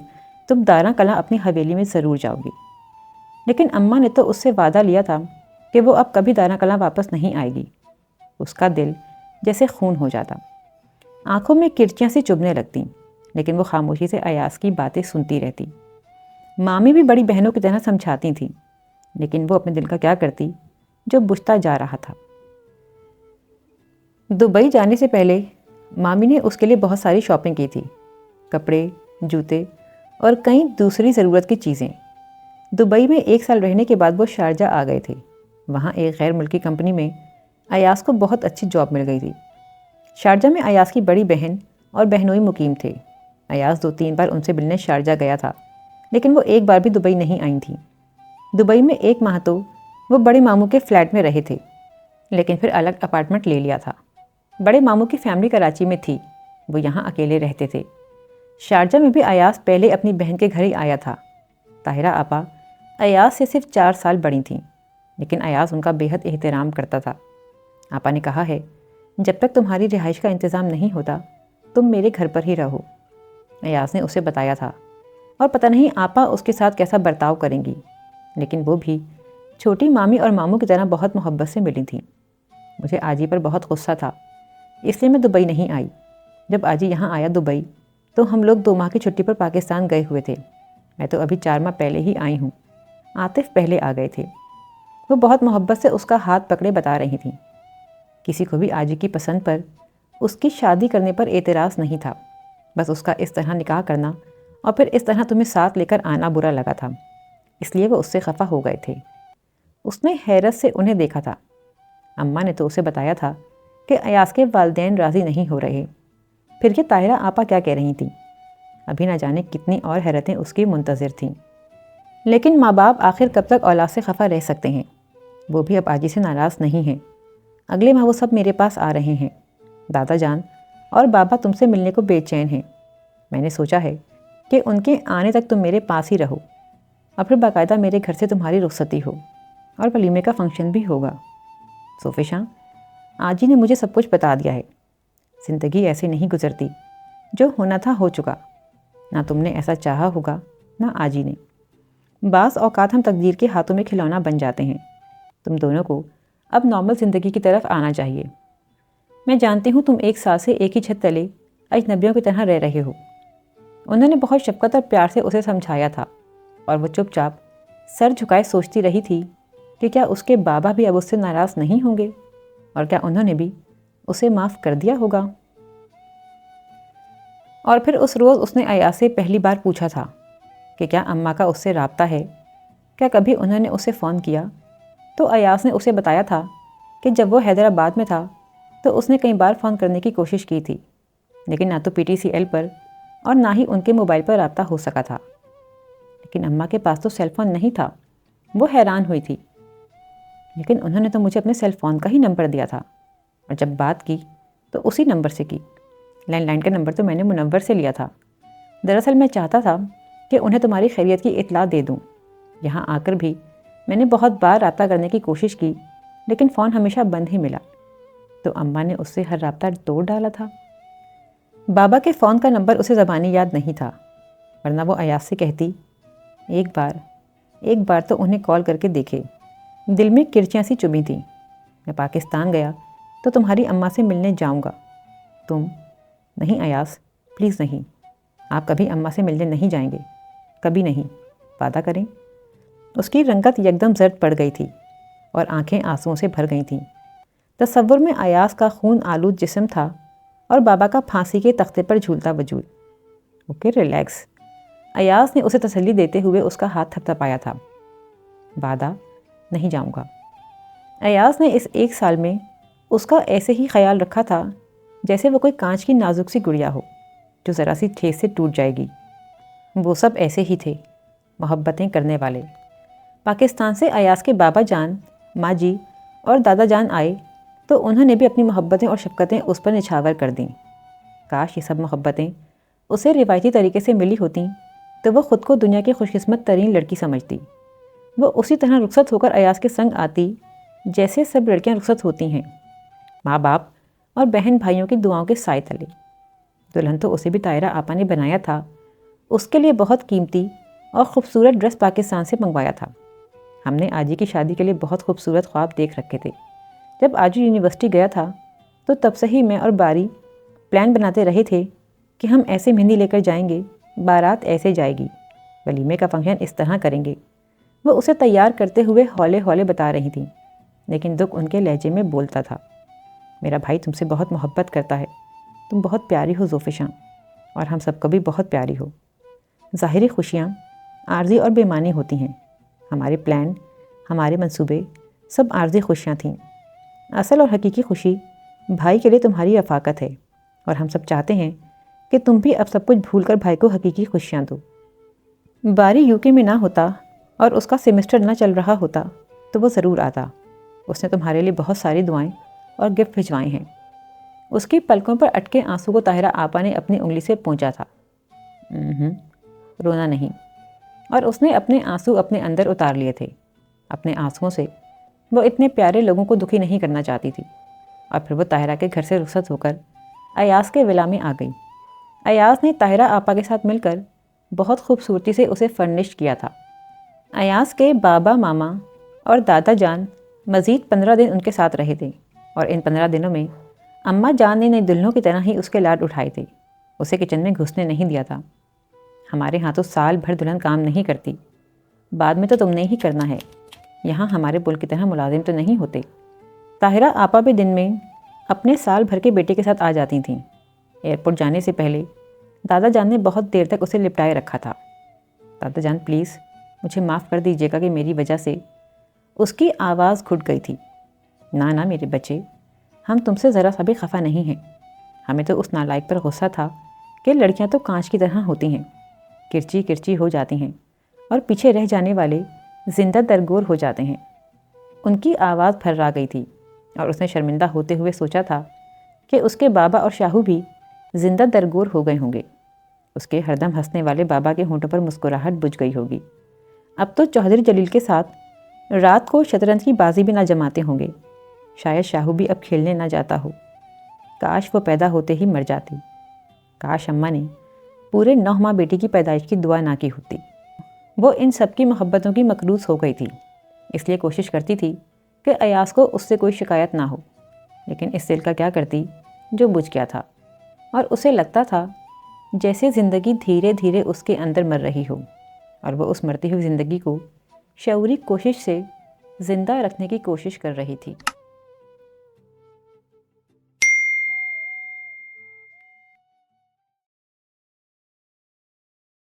تم داراں کلاں اپنی حویلی میں ضرور جاؤ گی۔ لیکن اماں نے تو اس سے وعدہ لیا تھا کہ وہ اب کبھی داراں کلاں واپس نہیں آئے گی۔ اس کا دل جیسے خون ہو جاتا، آنکھوں میں کرچیاں سی چبھنے لگتیں، لیکن وہ خاموشی سے ایاز کی باتیں سنتی رہتی۔ مامی بھی بڑی بہنوں کی طرح سمجھاتی تھیں، لیکن وہ اپنے دل کا کیا کرتی جو بجھتا جا رہا تھا۔ دبئی جانے سے پہلے مامی نے اس کے لیے بہت ساری شاپنگ کی تھی، کپڑے، جوتے اور کئی دوسری ضرورت کی چیزیں۔ دبئی میں 1 سال رہنے کے بعد وہ شارجہ آ گئے تھے۔ وہاں ایک غیر ملکی کمپنی میں ایاز کو بہت اچھی جاب مل گئی تھی۔ شارجہ میں ایاز کی بڑی بہن اور بہنوئی مقیم تھے۔ ایاز 2-3 بار ان سے ملنے شارجہ گیا تھا، لیکن وہ ایک بار بھی دبئی نہیں آئی تھیں۔ دبئی میں 1 ماہ تو وہ بڑے ماموں کے فلیٹ میں رہے تھے، لیکن پھر الگ اپارٹمنٹ لے لیا تھا۔ بڑے ماموں کی فیملی کراچی میں تھی، وہ یہاں اکیلے رہتے تھے۔ شارجہ میں بھی ایاز پہلے اپنی بہن کے گھر ہی آیا تھا۔ طاہرہ آپا ایاز سے صرف 4 سال بڑی تھیں، لیکن ایاز ان کا بے حد احترام کرتا تھا۔ آپا نے کہا ہے، جب تک تمہاری رہائش کا انتظام نہیں ہوتا تم میرے گھر پر ہی رہو۔ ایاز نے اسے بتایا تھا، اور پتہ نہیں آپا اس کے ساتھ کیسا برتاؤ کریں گی، لیکن وہ بھی چھوٹی مامی اور ماموں کی طرح بہت محبت سے ملی تھیں۔ مجھے آجی پر بہت غصہ تھا، اس لیے میں دبئی نہیں آئی۔ جب آجی یہاں آیا دبئی تو ہم لوگ 2 ماہ کی چھٹی پر پاکستان گئے ہوئے تھے۔ میں تو ابھی 4 ماہ پہلے ہی آئی ہوں۔ عاطف پہلے آ گئے تھے۔ وہ بہت محبت سے اس کا ہاتھ پکڑے بتا رہی تھیں، کسی کو بھی آجی کی پسند پر اس کی شادی کرنے پر اعتراض نہیں تھا، بس اس کا اس طرح نکاح کرنا اور پھر اس طرح تمہیں ساتھ لے کر آنا برا لگا تھا، اس لیے وہ اس سے خفا ہو گئے تھے۔ اس نے حیرت سے انہیں دیکھا تھا۔ اماں نے تو اسے بتایا تھا کہ ایاز کے والدین راضی نہیں ہو رہے، پھر یہ طاہرہ آپا کیا کہہ رہی تھیں؟ ابھی نہ جانے کتنی اور حیرتیں اس کی منتظر تھیں۔ لیکن ماں باپ آخر کب تک اولاد سے خفا رہ سکتے ہیں؟ وہ بھی اب آجی سے ناراض نہیں ہیں۔ اگلے ماہ وہ سب میرے پاس آ رہے ہیں۔ دادا جان اور بابا تم سے ملنے کو بے چین ہیں۔ میں نے سوچا ہے کہ ان کے آنے تک تم میرے پاس ہی رہو، اور پھر باقاعدہ میرے گھر سے تمہاری رخصتی ہو اور ولیمے کا فنکشن بھی ہوگا۔ زوفیشا، آجی نے مجھے سب کچھ بتا دیا ہے۔ زندگی ایسے نہیں گزرتی، جو ہونا تھا ہو چکا۔ نہ تم نے ایسا چاہا ہوگا نہ آجی نے۔ بعض اوقات ہم تقدیر کے ہاتھوں میں کھلونا بن جاتے ہیں۔ تم دونوں کو اب نارمل زندگی کی طرف آنا چاہیے۔ میں جانتی ہوں تم 1 سال سے ایک ہی چھت تلے اجنبیوں کی طرح رہ رہے ہو۔ انہوں نے بہت شفقت اور پیار سے اسے سمجھایا تھا، اور وہ چپ چاپ سر جھکائے سوچتی رہی تھی کہ کیا اس کے بابا بھی اب اس سے ناراض نہیں ہوں گے، اور کیا انہوں نے بھی اسے معاف کر دیا ہوگا۔ اور پھر اس روز اس نے ایاز سے پہلی بار پوچھا تھا کہ کیا اماں کا اس سے رابطہ ہے، کیا کبھی انہوں نے اسے فون کیا؟ تو ایاز نے اسے بتایا تھا کہ جب وہ حیدرآباد میں تھا تو اس نے کئی بار فون کرنے کی کوشش کی تھی، لیکن نہ تو PTCL پر اور نہ ہی ان کے موبائل پر رابطہ ہو سکا تھا۔ لیکن اماں کے پاس تو سیل فون نہیں تھا۔ وہ حیران ہوئی تھی۔ لیکن انہوں نے تو مجھے اپنے سیل فون کا ہی نمبر دیا تھا، اور جب بات کی تو اسی نمبر سے کی۔ لینڈ لائن کا نمبر تو میں نے منور سے لیا تھا۔ دراصل میں چاہتا تھا کہ انہیں تمہاری خیریت کی اطلاع دے دوں۔ یہاں آ کر بھی میں نے بہت بار رابطہ کرنے کی کوشش کی، لیکن فون ہمیشہ بند ہی ملا۔ تو اماں نے اس سے ہر رابطہ توڑ ڈالا تھا۔ بابا کے فون کا نمبر اسے زبانی یاد نہیں تھا، ورنہ وہ ایاز سے کہتی، ایک بار تو انہیں کال کر کے دیکھے۔ دل میں کرچیاں سی چبھی تھیں۔ میں پاکستان گیا تو تمہاری اماں سے ملنے جاؤں گا۔ تم؟ نہیں ایاز، پلیز نہیں، آپ کبھی اماں سے ملنے نہیں جائیں گے، کبھی نہیں، وعدہ کریں۔ اس کی رنگت یکدم زرد پڑ گئی تھی اور آنکھیں آنسوؤں سے بھر گئی تھیں۔ تصور میں ایاز کا خون آلود جسم تھا اور بابا کا پھانسی کے تختے پر جھولتا وجود۔ اوکے ریلیکس، ایاز نے اسے تسلی دیتے ہوئے اس کا ہاتھ تھپتھپایا تھا۔ وعدہ، نہیں جاؤں گا۔ ایاز نے اس 1 سال میں اس کا ایسے ہی خیال رکھا تھا جیسے وہ کوئی کانچ کی نازک سی گڑیا ہو جو ذرا سی ٹھیس سے ٹوٹ جائے گی۔ وہ سب ایسے ہی تھے، محبتیں کرنے والے۔ پاکستان سے ایاز کے بابا جان، ماں جی اور دادا جان آئے تو انہوں نے بھی اپنی محبتیں اور شفقتیں اس پر نچھاور کر دیں۔ کاش یہ سب محبتیں اسے روایتی طریقے سے ملی ہوتیں تو وہ خود کو دنیا کی خوش قسمت ترین لڑکی سمجھتی۔ وہ اسی طرح رخصت ہو کر ایاز کے سنگ آتی جیسے سب لڑکیاں رخصت ہوتی ہیں، ماں باپ اور بہن بھائیوں کی دعاؤں کے سائے تلے۔ دلہن تو اسے بھی طاہرہ آپا نے بنایا تھا، اس کے لیے بہت قیمتی اور خوبصورت ڈریس پاکستان سے منگوایا تھا۔ ہم نے آجی کی شادی کے لیے بہت خوبصورت خواب دیکھ رکھے تھے۔ جب آجو یونیورسٹی گیا تھا تو تب سے ہی میں اور باری پلان بناتے رہے تھے کہ ہم ایسے مہندی لے کر جائیں گے، بارات ایسے جائے گی، ولیمے کا فنکشن اس طرح کریں گے۔ وہ اسے تیار کرتے ہوئے ہولے ہولے بتا رہی تھیں، لیکن دکھ ان کے لہجے میں بولتا تھا۔ میرا بھائی تم سے بہت محبت کرتا ہے، تم بہت پیاری ہو زوفشاں، اور ہم سب کو بھی بہت پیاری ہو۔ ظاہری خوشیاں عارضی اور بے معنی ہوتی ہیں، ہمارے پلان، ہمارے منصوبے سب عارضی خوشیاں تھیں۔ اصل اور حقیقی خوشی بھائی کے لیے تمہاری رفاقت ہے، اور ہم سب چاہتے ہیں کہ تم بھی اب سب کچھ بھول کر بھائی کو حقیقی خوشیاں دو۔ باری UK میں نہ ہوتا اور اس کا سیمسٹر نہ چل رہا ہوتا تو وہ ضرور آتا۔ اس نے تمہارے لیے بہت ساری دعائیں اور گفٹ بھجوائے ہیں۔ اس کی پلکوں پر اٹکے آنسو کو طاہرہ آپا نے اپنی انگلی سے پونچھا تھا۔ رونا نہیں، اور اس نے اپنے آنسو اپنے اندر اتار لیے تھے۔ اپنے آنسوؤں سے وہ اتنے پیارے لوگوں کو دکھی نہیں کرنا چاہتی تھی۔ اور پھر وہ طاہرہ کے گھر سے رخصت ہو کر ایاز کے ولا میں آ گئی۔ ایاز نے طاہرہ آپا کے ساتھ مل کر بہت خوبصورتی سے اسے فرنش کیا تھا۔ ایاز کے بابا، ماما اور دادا جان مزید 15 دن ان کے ساتھ رہے تھے، اور ان 15 دنوں میں اماں جان نے نئی دلہنوں کی طرح ہی اس کے لاڈ اٹھائے تھے۔ اسے کچن میں گھسنے نہیں دیا تھا۔ ہمارے ہاں تو سال بھر دلہن کام نہیں کرتی، بعد میں تو تم نے ہی کرنا ہے، یہاں ہمارے پل کی طرح ملازم تو نہیں ہوتے۔ طاہرہ آپا بھی دن میں اپنے سال بھر کے بیٹے کے ساتھ آ جاتی تھیں۔ ایئرپورٹ جانے سے پہلے دادا جان نے بہت دیر تک اسے لپٹائے رکھا تھا۔ دادا جان پلیز مجھے معاف کر دیجیے گا کہ میری وجہ سے۔ اس کی آواز گھٹ گئی تھی۔ نہ میرے بچے، ہم تم سے ذرا سا بھی خفا نہیں ہیں۔ ہمیں تو اس نالائق پر غصہ تھا کہ لڑکیاں تو کانچ کی طرح ہوتی ہیں، کرچی کرچی ہو جاتی ہیں اور پیچھے رہ جانے والے زندہ درگور ہو جاتے ہیں۔ ان کی آواز پھرا گئی تھی اور اس نے شرمندہ ہوتے ہوئے سوچا تھا کہ اس کے بابا اور شاہو بھی زندہ درگور ہو گئے ہوں گے۔ اس کے ہردم ہنسنے والے بابا کے ہونٹوں پر مسکراہٹ بجھ گئی ہوگی۔ اب تو چوہدری جلیل کے ساتھ رات کو شطرنج کی بازی بھی نہ جماتے ہوں گے۔ شاید شاہو بھی اب کھیلنے نہ جاتا ہو۔ کاش وہ پیدا ہوتے ہی مر جاتی۔ کاش اماں نے پورے 9 ماہ بیٹی کی پیدائش کی دعا نہ کی ہوتی۔ وہ ان سب کی محبتوں کی مقروض ہو گئی تھی، اس لیے کوشش کرتی تھی کہ ایاز کو اس سے کوئی شکایت نہ ہو، لیکن اس دل کا کیا کرتی جو بجھ گیا تھا، اور اسے لگتا تھا جیسے زندگی دھیرے دھیرے اس کے اندر مر رہی ہو، اور وہ اس مرتی ہوئی زندگی کو شعوری کوشش سے زندہ رکھنے کی کوشش کر رہی تھی۔